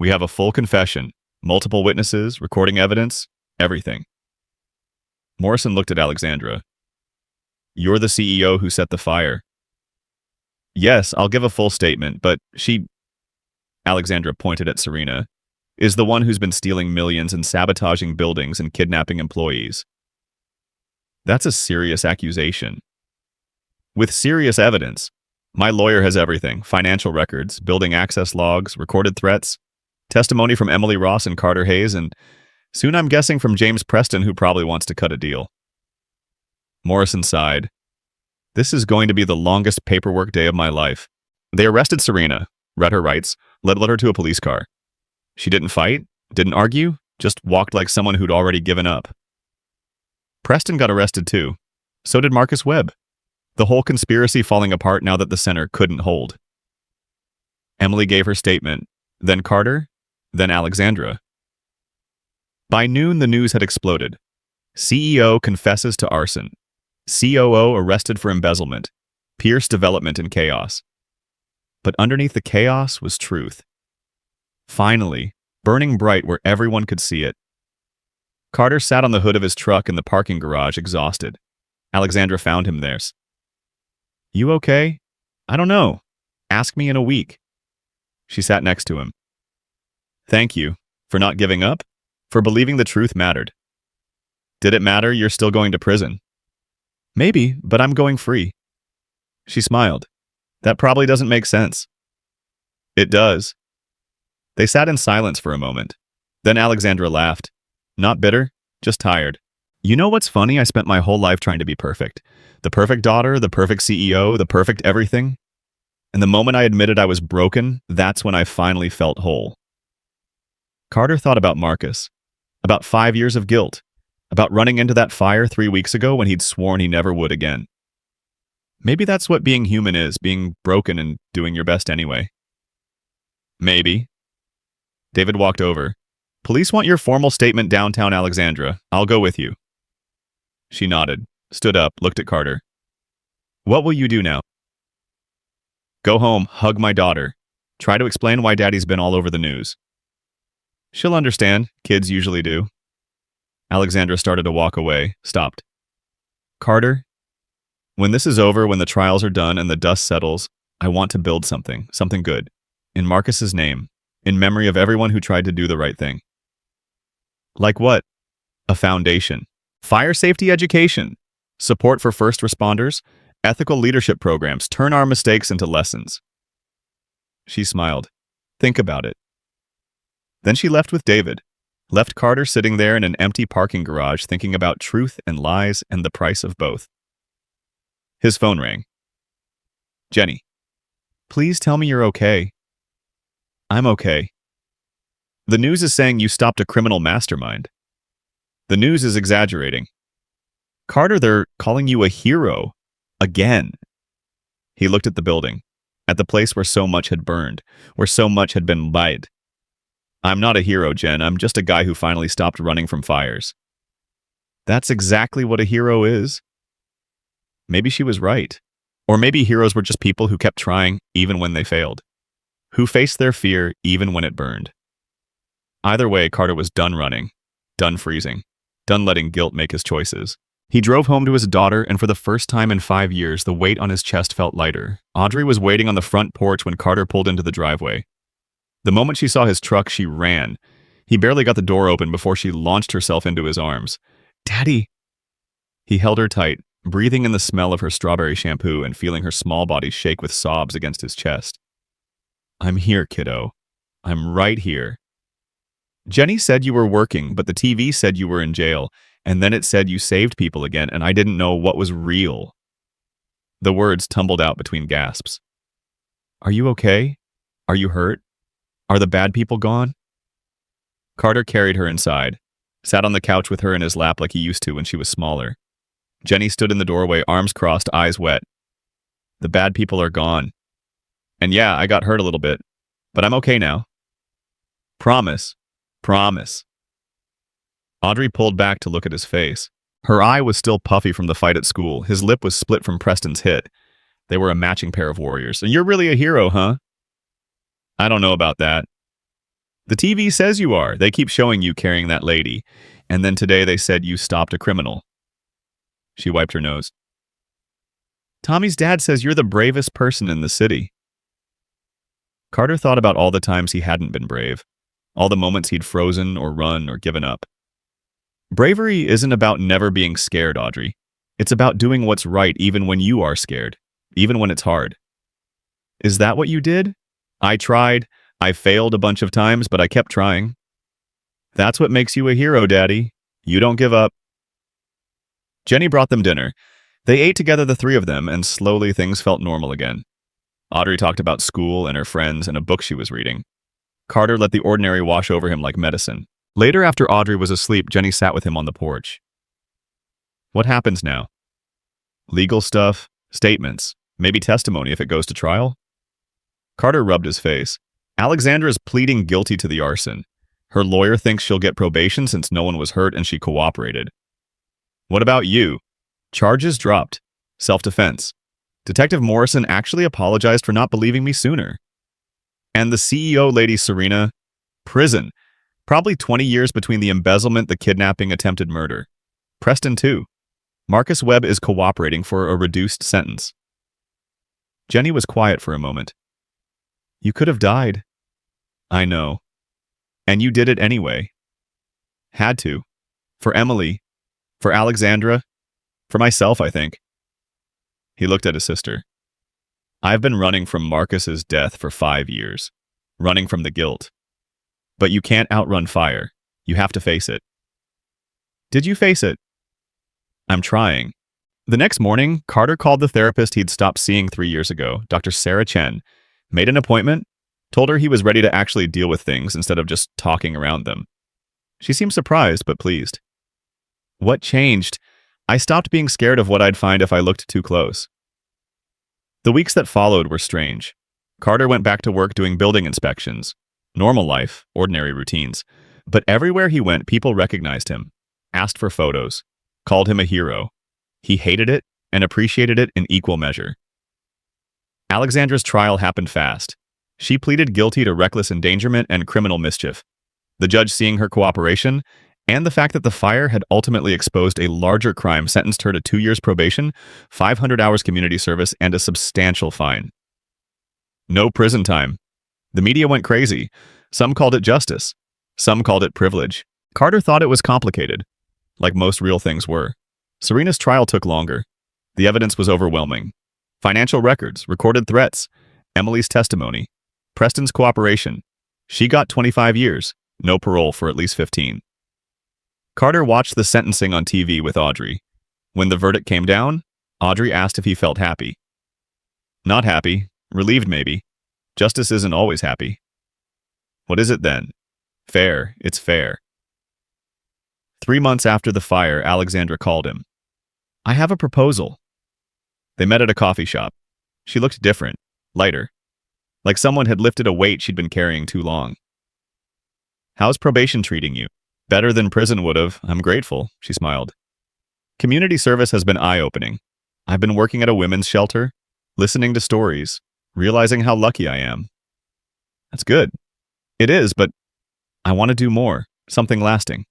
"We have a full confession. Multiple witnesses, recording evidence, everything." Morrison looked at Alexandra. "You're the CEO who set the fire." "Yes, I'll give a full statement, but she," Alexandra pointed at Serena, "is the one who's been stealing millions and sabotaging buildings and kidnapping employees." "That's a serious accusation." "With serious evidence. My lawyer has everything. Financial records, building access logs, recorded threats, testimony from Emily Ross and Carter Hayes, and soon I'm guessing from James Preston, who probably wants to cut a deal." Morrison sighed. "This is going to be the longest paperwork day of my life." They arrested Serena, read her rights, led her to a police car. She didn't fight, didn't argue, just walked like someone who'd already given up. Preston got arrested too. So did Marcus Webb. The whole conspiracy falling apart now that the center couldn't hold. Emily gave her statement, then Carter, then Alexandra. By noon, the news had exploded. CEO confesses to arson. COO arrested for embezzlement. Pierce development in chaos. But underneath the chaos was truth. Finally, burning bright where everyone could see it. Carter sat on the hood of his truck in the parking garage, exhausted. Alexandra found him there. "You okay?" "I don't know. Ask me in a week." She sat next to him. "Thank you. For not giving up? For believing the truth mattered." "Did it matter you're still going to prison?" "Maybe, but I'm going free." She smiled. "That probably doesn't make sense." "It does." They sat in silence for a moment. Then Alexandra laughed. "Not bitter, just tired. You know what's funny? I spent my whole life trying to be perfect. The perfect daughter, the perfect CEO, the perfect everything. And the moment I admitted I was broken, that's when I finally felt whole." Carter thought about Marcus, about 5 years of guilt, about running into that fire 3 weeks ago when he'd sworn he never would again. Maybe that's what being human is, being broken and doing your best anyway. Maybe. David walked over. "Police want your formal statement downtown Alexandra. I'll go with you." She nodded, stood up, looked at Carter. "What will you do now?" "Go home, hug my daughter. Try to explain why Daddy's been all over the news." "She'll understand. Kids usually do." Alexandra started to walk away, stopped. "Carter, when this is over, when the trials are done and the dust settles, I want to build something good. In Marcus's name, in memory of everyone who tried to do the right thing." "Like what?" "A foundation. Fire safety education. Support for first responders. Ethical leadership programs. Turn our mistakes into lessons." She smiled. "Think about it." Then she left with David. Left Carter sitting there in an empty parking garage thinking about truth and lies and the price of both. His phone rang. "Jenny. Please tell me you're okay." "I'm okay." "The news is saying you stopped a criminal mastermind." "The news is exaggerating." "Carter, they're calling you a hero. Again." He looked at the building, at the place where so much had burned, where so much had been lied. "I'm not a hero, Jen. I'm just a guy who finally stopped running from fires." "That's exactly what a hero is." Maybe she was right. Or maybe heroes were just people who kept trying even when they failed. Who faced their fear even when it burned. Either way, Carter was done running, done freezing, done letting guilt make his choices. He drove home to his daughter, and for the first time in 5 years, the weight on his chest felt lighter. Audrey was waiting on the front porch when Carter pulled into the driveway. The moment she saw his truck, she ran. He barely got the door open before she launched herself into his arms. "Daddy!" He held her tight, breathing in the smell of her strawberry shampoo and feeling her small body shake with sobs against his chest. "I'm here, kiddo. I'm right here. Jenny said you were working, but the TV said you were in jail, and then it said you saved people again, and I didn't know what was real." The words tumbled out between gasps. "Are you okay? Are you hurt? Are the bad people gone?" Carter carried her inside, sat on the couch with her in his lap like he used to when she was smaller. Jenny stood in the doorway, arms crossed, eyes wet. "The bad people are gone. And yeah, I got hurt a little bit, but I'm okay now. Promise. Promise." Audrey pulled back to look at his face. Her eye was still puffy from the fight at school. His lip was split from Preston's hit. They were a matching pair of warriors. "And you're really a hero, huh?" "I don't know about that." "The TV says you are. They keep showing you carrying that lady. And then today they said you stopped a criminal." She wiped her nose. "Tommy's dad says you're the bravest person in the city." Carter thought about all the times he hadn't been brave, all the moments he'd frozen or run or given up. Bravery isn't about never being scared, Audrey. It's about doing what's right even when you are scared, even when it's hard. Is that what you did? "I tried. I failed a bunch of times, but I kept trying." That's what makes you a hero, Daddy. You don't give up. Jenny brought them dinner. They ate together, the three of them, and slowly things felt normal again. Audrey talked about school and her friends and a book she was reading. Carter let the ordinary wash over him like medicine. Later, after Audrey was asleep, Jenny sat with him on the porch. "What happens now?" "Legal stuff, statements, maybe testimony if it goes to trial." Carter rubbed his face. "Alexandra's pleading guilty to the arson. Her lawyer thinks she'll get probation since no one was hurt and she cooperated." "What about you?" "Charges dropped. Self-defense. Detective Morrison actually apologized for not believing me sooner." "And the CEO, Lady Serena?" "Prison. Probably 20 years between the embezzlement, the kidnapping, attempted murder. Preston, too. Marcus Webb is cooperating for a reduced sentence. Jenny was quiet for a moment. You could have died. I know. And you did it anyway. Had to. For Emily. For Alexandra. For myself, I think. He looked at his sister. I've been running from Marcus's death for 5 years. Running from the guilt. But you can't outrun fire. You have to face it. Did you face it? I'm trying. The next morning, Carter called the therapist he'd stopped seeing 3 years ago, Dr. Sarah Chen, made an appointment, told her he was ready to actually deal with things instead of just talking around them. She seemed surprised but pleased. What changed? I stopped being scared of what I'd find if I looked too close. The weeks that followed were strange. Carter went back to work doing building inspections. Normal life, ordinary routines. But everywhere he went, people recognized him, asked for photos, called him a hero. He hated it and appreciated it in equal measure. Alexandra's trial happened fast. She pleaded guilty to reckless endangerment and criminal mischief. The judge, seeing her cooperation and the fact that the fire had ultimately exposed a larger crime, sentenced her to 2 years probation, 500 hours community service, and a substantial fine. No prison time. The media went crazy. Some called it justice. Some called it privilege. Carter thought it was complicated, like most real things were. Serena's trial took longer. The evidence was overwhelming. Financial records, recorded threats, Emily's testimony, Preston's cooperation. She got 25 years, no parole for at least 15. Carter watched the sentencing on TV with Audrey. When the verdict came down, Audrey asked if he felt happy. Not happy, relieved maybe. Justice isn't always happy. What is it then? Fair, it's fair. 3 months after the fire, Alexandra called him. I have a proposal. They met at a coffee shop. She looked different, lighter, like someone had lifted a weight she'd been carrying too long. How's probation treating you? Better than prison would have. I'm grateful, she smiled. Community service has been eye-opening. I've been working at a women's shelter, listening to stories, realizing how lucky I am. That's good. It is, but I want to do more, something lasting.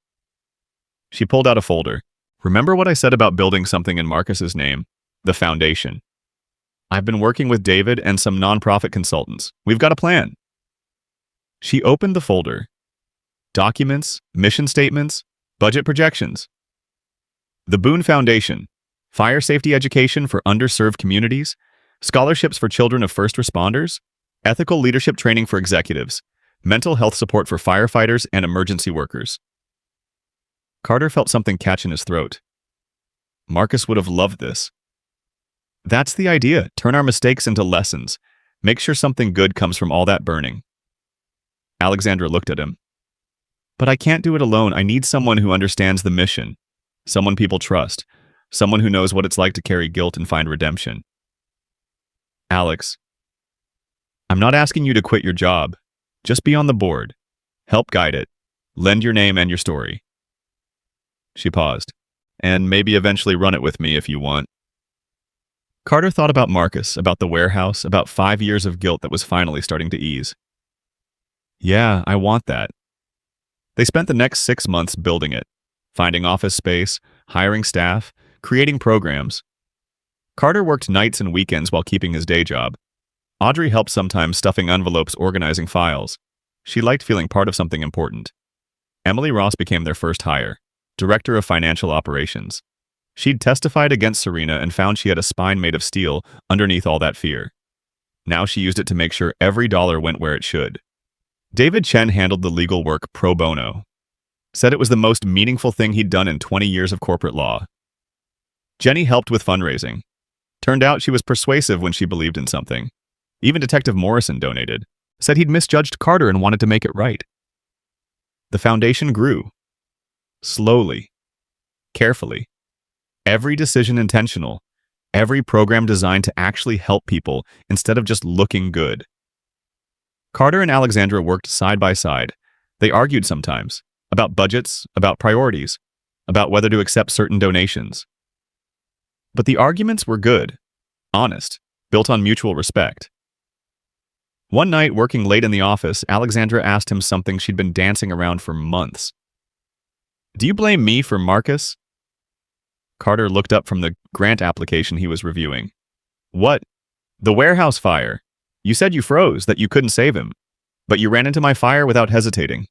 She pulled out a folder. Remember what I said about building something in Marcus's name? The foundation. I've been working with David and some nonprofit consultants. We've got a plan. She opened the folder. Documents, mission statements, budget projections. The Boone Foundation. Fire safety education for underserved communities. Scholarships for children of first responders. Ethical leadership training for executives. Mental health support for firefighters and emergency workers. Carter felt something catch in his throat. Marcus would have loved this. That's the idea. Turn our mistakes into lessons. Make sure something good comes from all that burning. Alexandra looked at him. But I can't do it alone. I need someone who understands the mission. Someone people trust. Someone who knows what it's like to carry guilt and find redemption. Alex, I'm not asking you to quit your job. Just be on the board. Help guide it. Lend your name and your story. She paused. And maybe eventually run it with me if you want. Carter thought about Marcus, about the warehouse, about 5 years of guilt that was finally starting to ease. Yeah, I want that. They spent the next 6 months building it, finding office space, hiring staff, creating programs. Carter worked nights and weekends while keeping his day job. Audrey helped sometimes, stuffing envelopes, organizing files. She liked feeling part of something important. Emily Ross became their first hire, Director of Financial Operations. She'd testified against Serena and found she had a spine made of steel underneath all that fear. Now she used it to make sure every dollar went where it should. David Chen handled the legal work pro bono. Said it was the most meaningful thing he'd done in 20 years of corporate law. Jenny helped with fundraising. Turned out she was persuasive when she believed in something. Even Detective Morrison donated. Said he'd misjudged Carter and wanted to make it right. The foundation grew. Slowly. Carefully. Every decision intentional. Every program designed to actually help people instead of just looking good. Carter and Alexandra worked side by side. They argued sometimes. About budgets, about priorities, about whether to accept certain donations. But the arguments were good, honest, built on mutual respect. One night, working late in the office, Alexandra asked him something she'd been dancing around for months. "Do you blame me for Marcus?" Carter looked up from the grant application he was reviewing. "What? The warehouse fire. You said you froze, that you couldn't save him. But you ran into my fire without hesitating."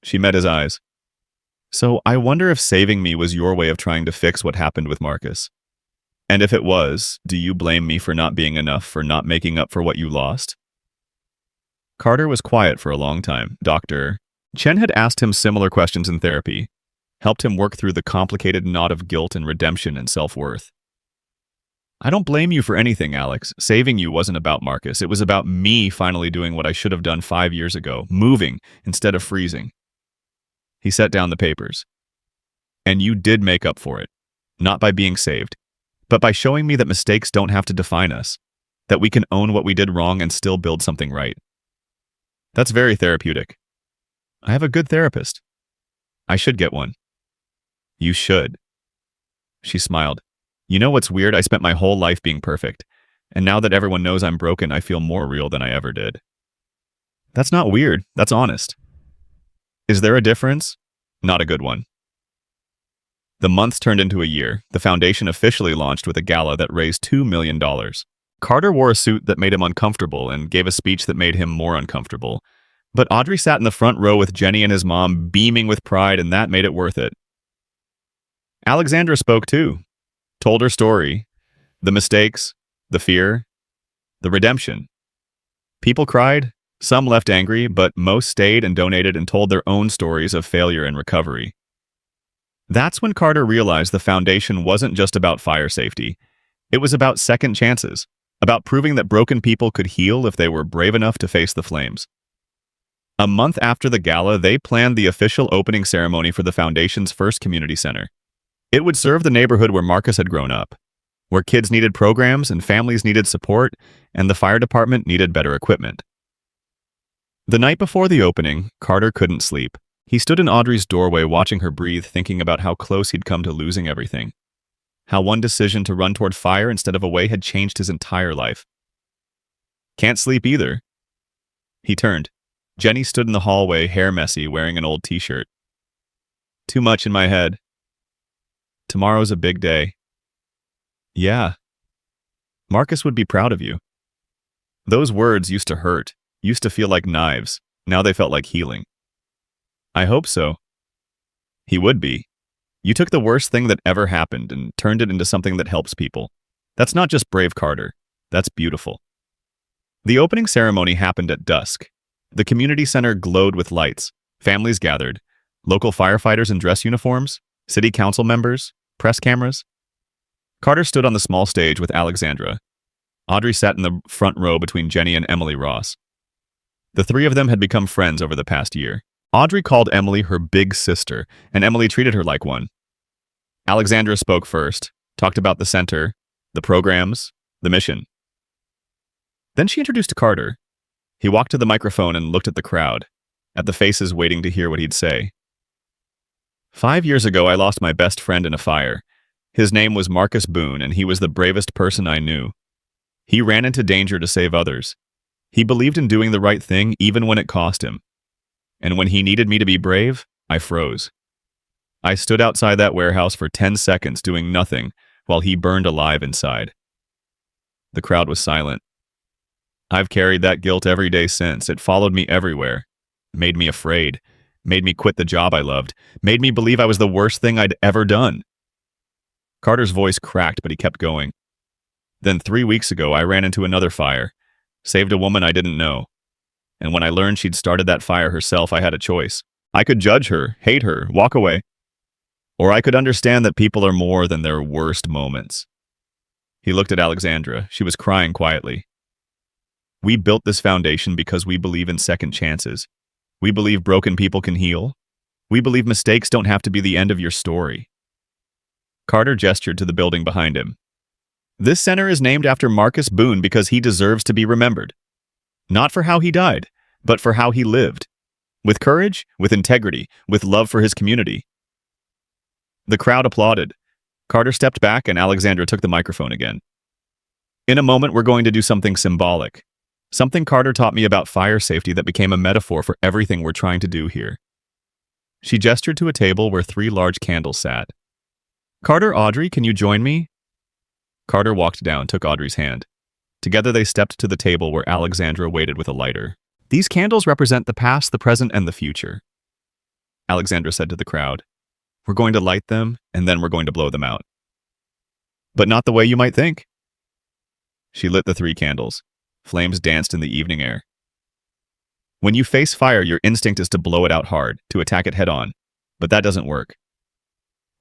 She met his eyes. "So I wonder if saving me was your way of trying to fix what happened with Marcus. And if it was, do you blame me for not being enough, for not making up for what you lost?" Carter was quiet for a long time. Dr. Chen had asked him similar questions in therapy, helped him work through the complicated knot of guilt and redemption and self-worth. "I don't blame you for anything, Alex. Saving you wasn't about Marcus. It was about me finally doing what I should have done 5 years ago, moving instead of freezing." He set down the papers. "And you did make up for it, not by being saved, but by showing me that mistakes don't have to define us, that we can own what we did wrong and still build something right." That's very therapeutic. I have a good therapist. I should get one. You should. She smiled. "You know what's weird? I spent my whole life being perfect, and now that everyone knows I'm broken, I feel more real than I ever did." That's not weird. That's honest. Is there a difference? Not a good one. The months turned into a year. The foundation officially launched with a gala that raised $2 million. Carter wore a suit that made him uncomfortable and gave a speech that made him more uncomfortable. But Audrey sat in the front row with Jenny and his mom, beaming with pride, and that made it worth it. Alexandra spoke too, told her story, the mistakes, the fear, the redemption. People cried, some left angry, but most stayed and donated and told their own stories of failure and recovery. That's when Carter realized the foundation wasn't just about fire safety. It was about second chances, about proving that broken people could heal if they were brave enough to face the flames. A month after the gala, they planned the official opening ceremony for the foundation's first community center. It would serve the neighborhood where Marcus had grown up, where kids needed programs and families needed support, and the fire department needed better equipment. The night before the opening, Carter couldn't sleep. He stood in Audrey's doorway watching her breathe, thinking about how close he'd come to losing everything. How one decision to run toward fire instead of away had changed his entire life. "Can't sleep either." He turned. Jenny stood in the hallway, hair messy, wearing an old t-shirt. "Too much in my head. Tomorrow's a big day." "Yeah. Marcus would be proud of you." Those words used to hurt, used to feel like knives. Now they felt like healing. "I hope so." He would be. "You took the worst thing that ever happened and turned it into something that helps people. That's not just brave, Carter. That's beautiful." The opening ceremony happened at dusk. The community center glowed with lights. Families gathered. Local firefighters in dress uniforms, city council members, press cameras. Carter stood on the small stage with Alexandra. Audrey sat in the front row between Jenny and Emily Ross. The three of them had become friends over the past year. Audrey called Emily her big sister, and Emily treated her like one. Alexandra spoke first, talked about the center, the programs, the mission. Then she introduced Carter. He walked to the microphone and looked at the crowd, at the faces waiting to hear what he'd say. 5 years ago, I lost my best friend in a fire. His name was Marcus Boone, and he was the bravest person I knew. He ran into danger to save others. He believed in doing the right thing even when it cost him. And when he needed me to be brave, I froze. I stood outside that warehouse for 10 seconds doing nothing while he burned alive inside. The crowd was silent. I've carried that guilt every day since. It followed me everywhere. Made me afraid. Made me quit the job I loved. Made me believe I was the worst thing I'd ever done. Carter's voice cracked, but he kept going. Then 3 weeks ago, I ran into another fire. Saved a woman I didn't know. And when I learned she'd started that fire herself, I had a choice. I could judge her, hate her, walk away. Or I could understand that people are more than their worst moments. He looked at Alexandra. She was crying quietly. We built this foundation because we believe in second chances. We believe broken people can heal. We believe mistakes don't have to be the end of your story. Carter gestured to the building behind him. This center is named after Marcus Boone because he deserves to be remembered. Not for how he died, but for how he lived. With courage, with integrity, with love for his community. The crowd applauded. Carter stepped back and Alexandra took the microphone again. In a moment, we're going to do something symbolic. Something Carter taught me about fire safety that became a metaphor for everything we're trying to do here. She gestured to a table where 3 large candles sat. Carter, Audrey, can you join me? Carter walked down, took Audrey's hand. Together they stepped to the table where Alexandra waited with a lighter. These candles represent the past, the present, and the future. Alexandra said to the crowd, we're going to light them, and then we're going to blow them out. But not the way you might think. She lit the 3 candles. Flames danced in the evening air. When you face fire, your instinct is to blow it out hard, to attack it head-on. But that doesn't work.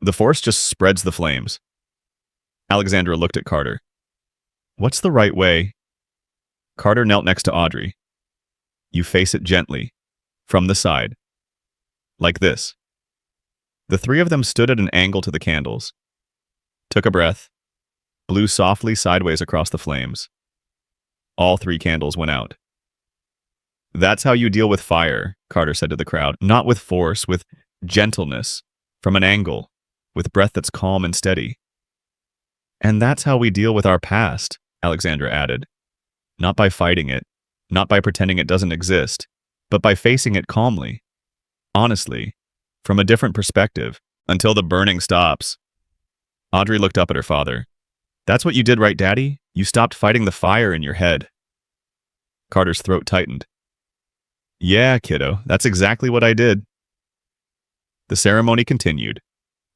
The force just spreads the flames. Alexandra looked at Carter. What's the right way? Carter knelt next to Audrey. You face it gently, from the side. Like this. The 3 of them stood at an angle to the candles. Took a breath. Blew softly sideways across the flames. All 3 candles went out. That's how you deal with fire, Carter said to the crowd. Not with force, with gentleness, from an angle, with breath that's calm and steady. And that's how we deal with our past, Alexandra added. Not by fighting it, not by pretending it doesn't exist, but by facing it calmly, honestly, from a different perspective, until the burning stops. Audrey looked up at her father. That's what you did, right, Daddy? You stopped fighting the fire in your head. Carter's throat tightened. Yeah, kiddo, that's exactly what I did. The ceremony continued.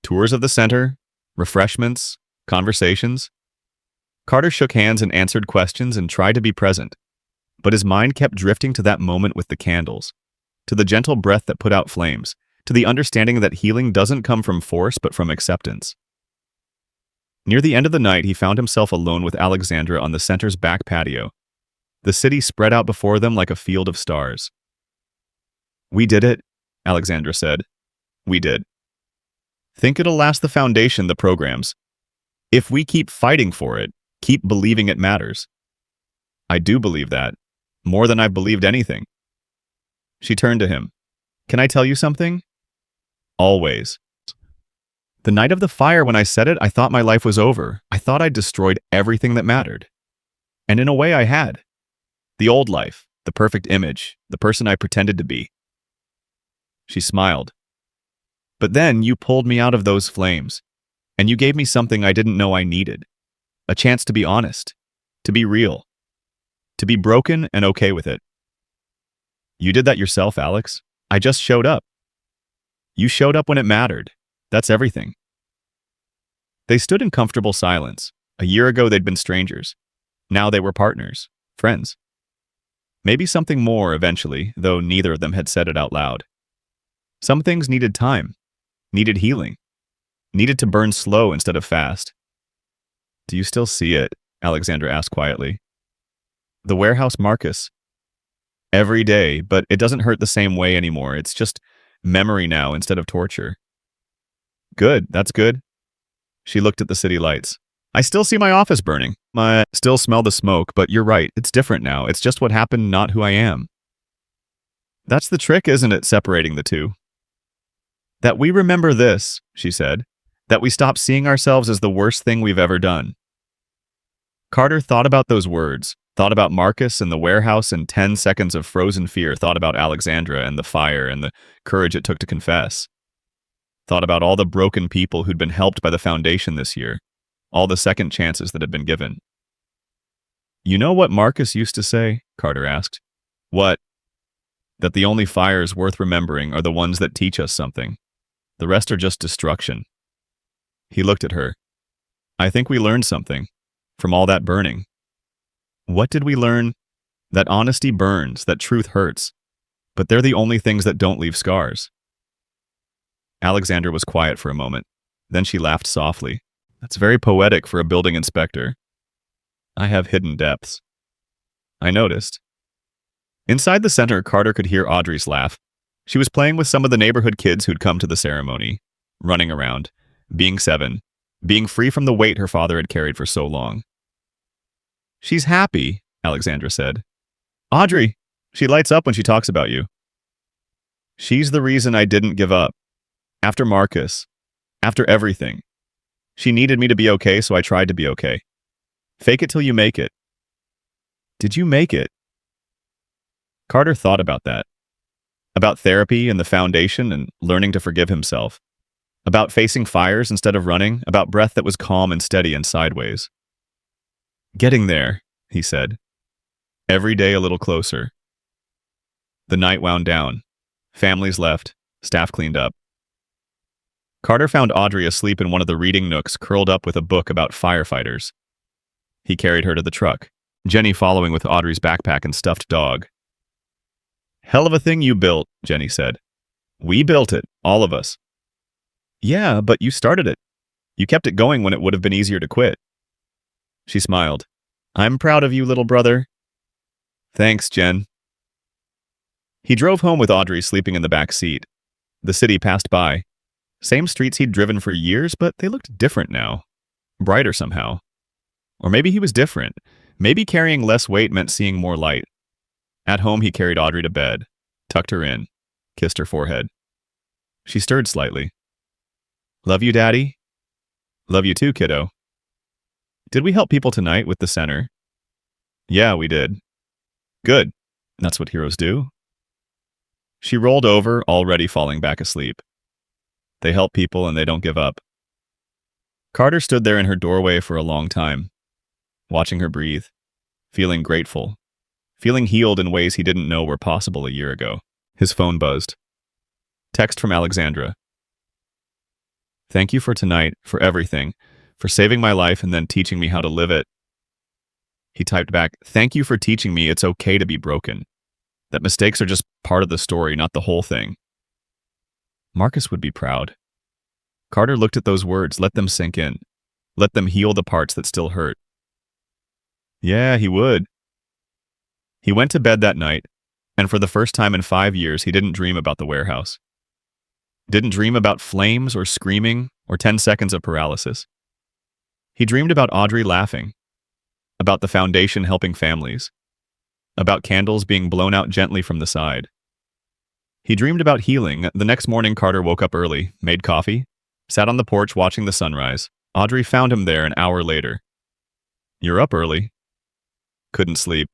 Tours of the center, refreshments, conversations. Carter shook hands and answered questions and tried to be present. But his mind kept drifting to that moment with the candles, to the gentle breath that put out flames, to the understanding that healing doesn't come from force but from acceptance. Near the end of the night, he found himself alone with Alexandra on the center's back patio. The city spread out before them like a field of stars. We did it, Alexandra said. We did. Think it'll last the foundation, the programs. If we keep fighting for it, keep believing it matters. I do believe that, more than I've believed anything. She turned to him. Can I tell you something? Always. The night of the fire, when I said it, I thought my life was over. I thought I'd destroyed everything that mattered. And in a way I had. The old life, the perfect image, the person I pretended to be. She smiled. But then you pulled me out of those flames, and you gave me something I didn't know I needed. A chance to be honest, to be real, to be broken and okay with it. You did that yourself, Alex. I just showed up. You showed up when it mattered. That's everything. They stood in comfortable silence. A year ago they'd been strangers. Now they were partners, friends. Maybe something more eventually, though neither of them had said it out loud. Some things needed time, needed healing, needed to burn slow instead of fast. Do you still see it? Alexandra asked quietly. The warehouse, Marcus. Every day, but it doesn't hurt the same way anymore. It's just memory now instead of torture. Good, that's good. She looked at the city lights. I still see my office burning. I still smell the smoke, but you're right. It's different now. It's just what happened, not who I am. That's the trick, isn't it, separating the two? That we remember this, she said. That we stop seeing ourselves as the worst thing we've ever done. Carter thought about those words, thought about Marcus and the warehouse and 10 seconds of frozen fear, thought about Alexandra and the fire and the courage it took to confess. Thought about all the broken people who'd been helped by the foundation this year, all the second chances that had been given. You know what Marcus used to say? Carter asked. What? That the only fires worth remembering are the ones that teach us something. The rest are just destruction. He looked at her. I think we learned something from all that burning. What did we learn? That honesty burns, that truth hurts, but they're the only things that don't leave scars. Alexandra was quiet for a moment. Then she laughed softly. That's very poetic for a building inspector. I have hidden depths. I noticed. Inside the center, Carter could hear Audrey's laugh. She was playing with some of the neighborhood kids who'd come to the ceremony, running around, being 7, being free from the weight her father had carried for so long. She's happy, Alexandra said. Audrey, she lights up when she talks about you. She's the reason I didn't give up. After Marcus, after everything. She needed me to be okay, so I tried to be okay. Fake it till you make it. Did you make it? Carter thought about that. About therapy and the foundation and learning to forgive himself. About facing fires instead of running, about breath that was calm and steady and sideways. Getting there, he said. Every day a little closer. The night wound down. Families left. Staff cleaned up. Carter found Audrey asleep in one of the reading nooks, curled up with a book about firefighters. He carried her to the truck, Jenny following with Audrey's backpack and stuffed dog. Hell of a thing you built, Jenny said. We built it, all of us. Yeah, but you started it. You kept it going when it would have been easier to quit. She smiled. I'm proud of you, little brother. Thanks, Jen. He drove home with Audrey sleeping in the back seat. The city passed by. Same streets he'd driven for years, but they looked different now. Brighter somehow. Or maybe he was different. Maybe carrying less weight meant seeing more light. At home, he carried Audrey to bed, tucked her in, kissed her forehead. She stirred slightly. Love you, Daddy? Love you too, kiddo. Did we help people tonight with the center? Yeah, we did. Good. That's what heroes do. She rolled over, already falling back asleep. They help people and they don't give up. Carter stood there in her doorway for a long time, watching her breathe, feeling grateful, feeling healed in ways he didn't know were possible a year ago. His phone buzzed. Text from Alexandra. Thank you for tonight, for everything, for saving my life and then teaching me how to live it. He typed back, thank you for teaching me it's okay to be broken. That mistakes are just part of the story, not the whole thing. Marcus would be proud. Carter looked at those words, let them sink in. Let them heal the parts that still hurt. Yeah, he would. He went to bed that night, and for the first time in 5 years, he didn't dream about the warehouse. Didn't dream about flames or screaming or 10 seconds of paralysis. He dreamed about Audrey laughing, about the foundation helping families, about candles being blown out gently from the side. He dreamed about healing. The next morning, Carter woke up early, made coffee, sat on the porch watching the sunrise. Audrey found him there an hour later. You're up early. Couldn't sleep.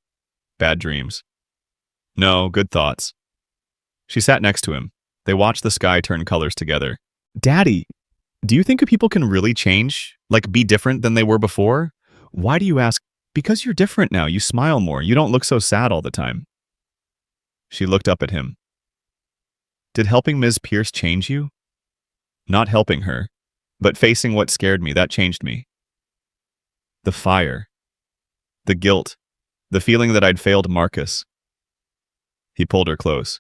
Bad dreams. No, good thoughts. She sat next to him. They watched the sky turn colors together. Daddy, do you think people can really change? Like be different than they were before? Why do you ask? Because you're different now. You smile more. You don't look so sad all the time. She looked up at him. Did helping Ms. Pierce change you? Not helping her, but facing what scared me, that changed me. The fire. The guilt. The feeling that I'd failed Marcus. He pulled her close.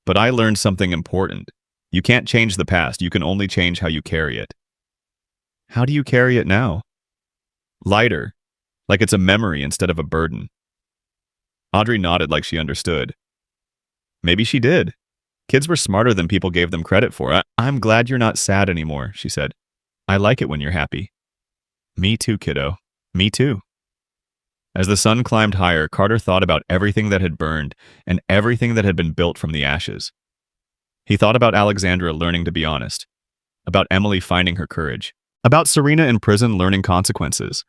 But I learned something important. You can't change the past. You can only change how you carry it. How do you carry it now? Lighter. Like it's a memory instead of a burden. Audrey nodded like she understood. Maybe she did. Kids were smarter than people gave them credit for. I'm glad you're not sad anymore, she said. I like it when you're happy. Me too, kiddo. Me too. As the sun climbed higher, Carter thought about everything that had burned and everything that had been built from the ashes. He thought about Alexandra learning to be honest, about Emily finding her courage, about Serena in prison learning consequences,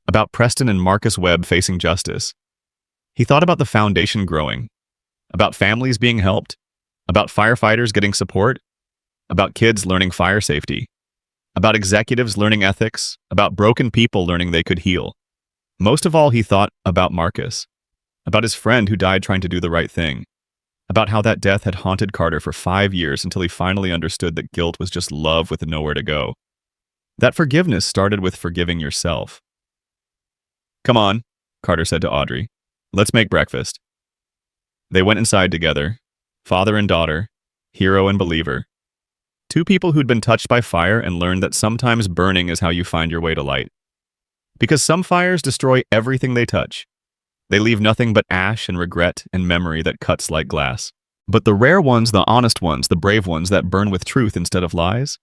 about Preston and Marcus Webb facing justice. He thought about the foundation growing, about families being helped, about firefighters getting support, about kids learning fire safety, about executives learning ethics, about broken people learning they could heal. Most of all, he thought about Marcus, about his friend who died trying to do the right thing, about how that death had haunted Carter for 5 years until he finally understood that guilt was just love with nowhere to go. That forgiveness started with forgiving yourself. Come on, Carter said to Audrey. Let's make breakfast. They went inside together, father and daughter, hero and believer. Two people who'd been touched by fire and learned that sometimes burning is how you find your way to light. Because some fires destroy everything they touch. They leave nothing but ash and regret and memory that cuts like glass. But the rare ones, the honest ones, the brave ones that burn with truth instead of lies,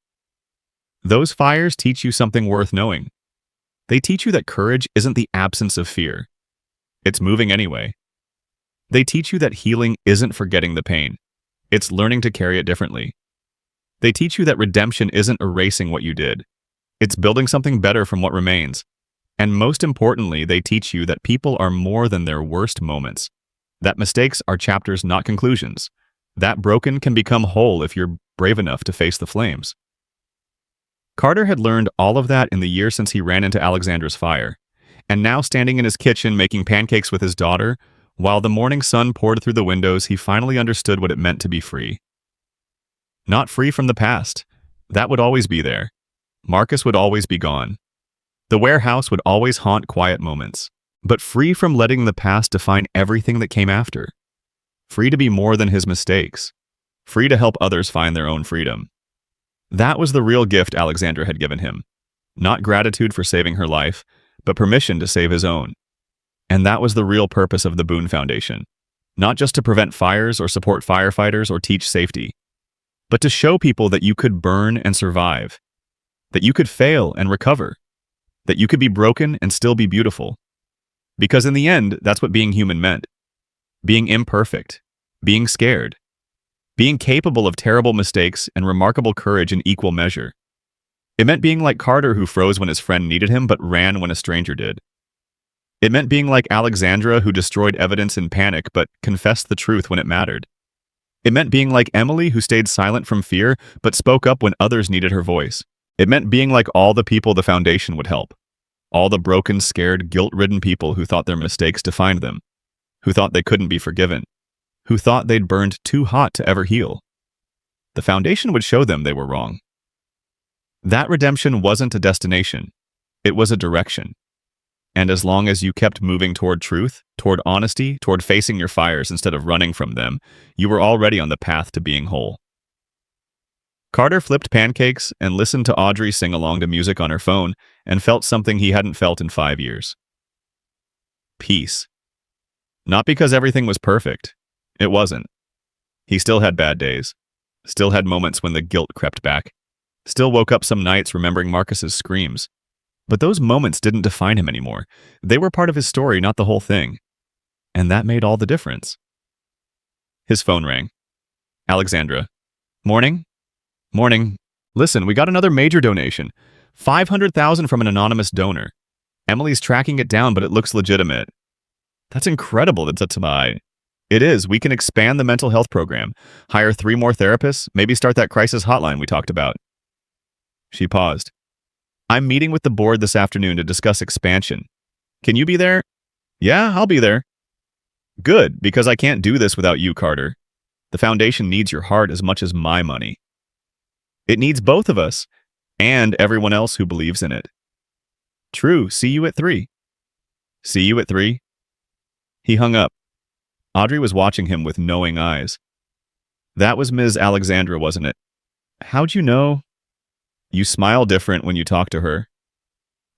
those fires teach you something worth knowing. They teach you that courage isn't the absence of fear. It's moving anyway. They teach you that healing isn't forgetting the pain. It's learning to carry it differently. They teach you that redemption isn't erasing what you did. It's building something better from what remains. And most importantly, they teach you that people are more than their worst moments. That mistakes are chapters, not conclusions. That broken can become whole if you're brave enough to face the flames. Carter had learned all of that in the year since he ran into Alexandra's fire, and now standing in his kitchen making pancakes with his daughter, while the morning sun poured through the windows, he finally understood what it meant to be free. Not free from the past. That would always be there. Marcus would always be gone. The warehouse would always haunt quiet moments, but free from letting the past define everything that came after. Free to be more than his mistakes. Free to help others find their own freedom. That was the real gift Alexandra had given him. Not gratitude for saving her life, but permission to save his own. And that was the real purpose of the Boone Foundation. Not just to prevent fires or support firefighters or teach safety, but to show people that you could burn and survive, that you could fail and recover, that you could be broken and still be beautiful. Because in the end, that's what being human meant. Being imperfect, being scared, being capable of terrible mistakes and remarkable courage in equal measure. It meant being like Carter, who froze when his friend needed him but ran when a stranger did. It meant being like Alexandra, who destroyed evidence in panic but confessed the truth when it mattered. It meant being like Emily, who stayed silent from fear but spoke up when others needed her voice. It meant being like all the people the foundation would help. All the broken, scared, guilt-ridden people who thought their mistakes defined them, who thought they couldn't be forgiven, who thought they'd burned too hot to ever heal. The foundation would show them they were wrong. That redemption wasn't a destination. It was a direction. And as long as you kept moving toward truth, toward honesty, toward facing your fires instead of running from them, you were already on the path to being whole. Carter flipped pancakes and listened to Audrey sing along to music on her phone and felt something he hadn't felt in 5 years. Peace. Not because everything was perfect. It wasn't. He still had bad days. Still had moments when the guilt crept back. Still woke up some nights remembering Marcus's screams. But those moments didn't define him anymore. They were part of his story, not the whole thing. And that made all the difference. His phone rang. Alexandra. Morning? Morning. Listen, we got another major donation. $500,000 from an anonymous donor. Emily's tracking it down, but it looks legitimate. That's incredible. That's my... It is. We can expand the mental health program, hire 3 more therapists, maybe start that crisis hotline we talked about. She paused. I'm meeting with the board this afternoon to discuss expansion. Can you be there? Yeah, I'll be there. Good, because I can't do this without you, Carter. The foundation needs your heart as much as my money. It needs both of us, and everyone else who believes in it. True, see you at 3. See you at 3? He hung up. Audrey was watching him with knowing eyes. That was Ms. Alexandra, wasn't it? How'd you know? You smile different when you talk to her.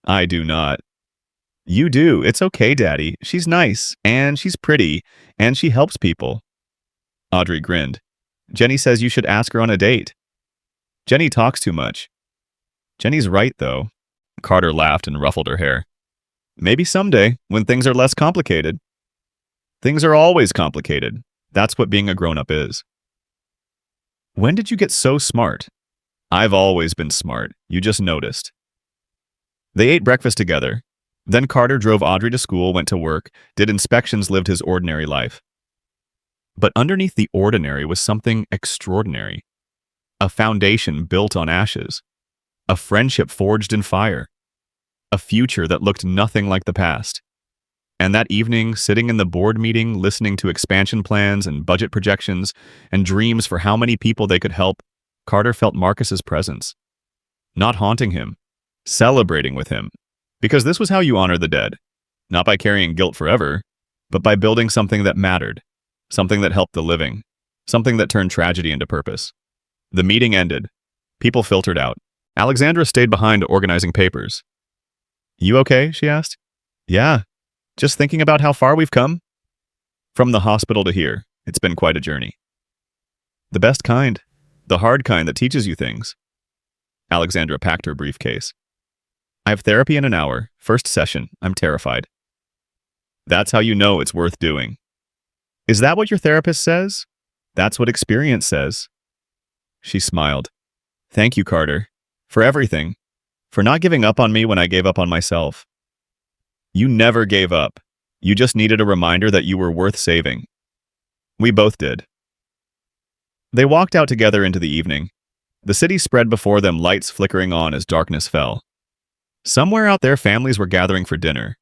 I do not. You do. It's okay, Daddy. She's nice, and she's pretty, and she helps people. Audrey grinned. Jenny says you should ask her on a date. Jenny talks too much. Jenny's right, though. Carter laughed and ruffled her hair. Maybe someday, when things are less complicated. Things are always complicated. That's what being a grown-up is. When did you get so smart? I've always been smart. You just noticed. They ate breakfast together. Then Carter drove Audrey to school, went to work, did inspections, lived his ordinary life. But underneath the ordinary was something extraordinary. A foundation built on ashes. A friendship forged in fire. A future that looked nothing like the past. And that evening, sitting in the board meeting, listening to expansion plans and budget projections and dreams for how many people they could help, Carter felt Marcus's presence. Not haunting him, celebrating with him. Because this was how you honor the dead. Not by carrying guilt forever, but by building something that mattered. Something that helped the living. Something that turned tragedy into purpose. The meeting ended. People filtered out. Alexandra stayed behind organizing papers. You okay? She asked. Yeah. Just thinking about how far we've come? From the hospital to here, it's been quite a journey. The best kind. The hard kind that teaches you things. Alexandra packed her briefcase. I have therapy in an hour. First session. I'm terrified. That's how you know it's worth doing. Is that what your therapist says? That's what experience says. She smiled. Thank you, Carter. For everything. For not giving up on me when I gave up on myself. You never gave up. You just needed a reminder that you were worth saving. We both did. They walked out together into the evening. The city spread before them, lights flickering on as darkness fell. Somewhere out there, families were gathering for dinner.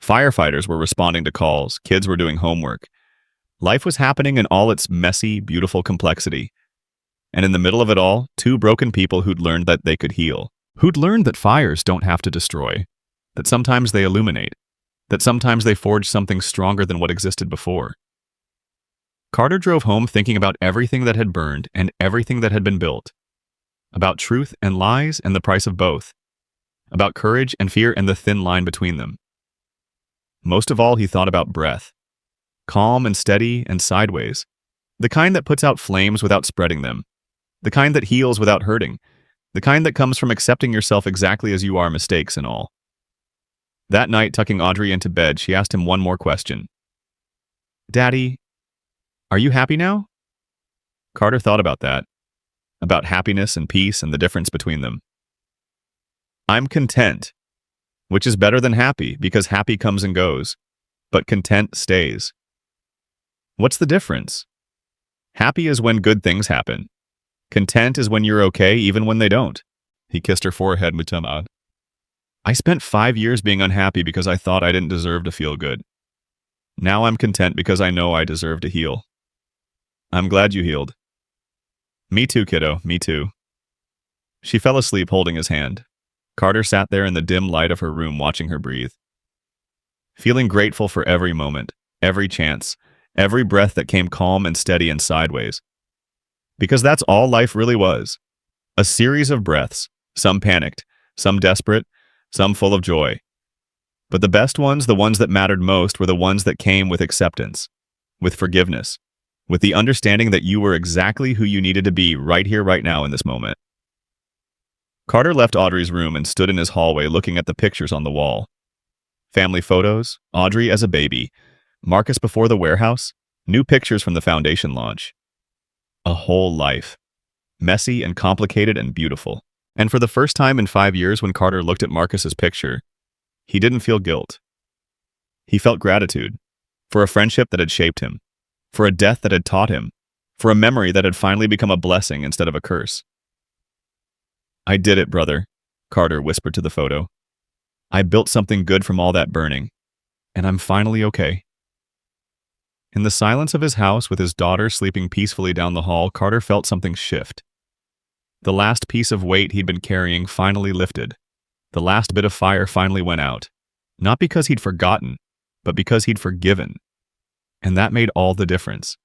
Firefighters were responding to calls. Kids were doing homework. Life was happening in all its messy, beautiful complexity. And in the middle of it all, two broken people who'd learned that they could heal. Who'd learned that fires don't have to destroy. That sometimes they illuminate. That sometimes they forge something stronger than what existed before. Carter drove home thinking about everything that had burned and everything that had been built. About truth and lies and the price of both. About courage and fear and the thin line between them. Most of all, he thought about breath. Calm and steady and sideways. The kind that puts out flames without spreading them. The kind that heals without hurting. The kind that comes from accepting yourself exactly as you are, mistakes and all. That night, tucking Audrey into bed, she asked him one more question. "Daddy, are you happy now?" Carter thought about that. About happiness and peace and the difference between them. "I'm content," which is better than happy because happy comes and goes, but content stays. What's the difference? Happy is when good things happen. Content is when you're okay even when they don't. He kissed her forehead with Tamad. "I spent 5 years being unhappy because I thought I didn't deserve to feel good. Now I'm content because I know I deserve to heal." "I'm glad you healed." "Me too, kiddo, me too." She fell asleep holding his hand. Carter sat there in the dim light of her room watching her breathe. Feeling grateful for every moment, every chance, every breath that came calm and steady and sideways. Because that's all life really was. A series of breaths, some panicked, some desperate, some full of joy. But the best ones, the ones that mattered most, were the ones that came with acceptance, with forgiveness, with the understanding that you were exactly who you needed to be right here, right now in this moment. Carter left Audrey's room and stood in his hallway looking at the pictures on the wall. Family photos, Audrey as a baby, Marcus before the warehouse, new pictures from the foundation launch. A whole life. Messy and complicated and beautiful. And for the first time in 5 years, when Carter looked at Marcus's picture, he didn't feel guilt. He felt gratitude for a friendship that had shaped him, for a death that had taught him, for a memory that had finally become a blessing instead of a curse. "I did it, brother," Carter whispered to the photo. "I built something good from all that burning, and I'm finally okay." In the silence of his house, with his daughter sleeping peacefully down the hall, Carter felt something shift. The last piece of weight he'd been carrying finally lifted. The last bit of fire finally went out. Not because he'd forgotten, but because he'd forgiven. And that made all the difference.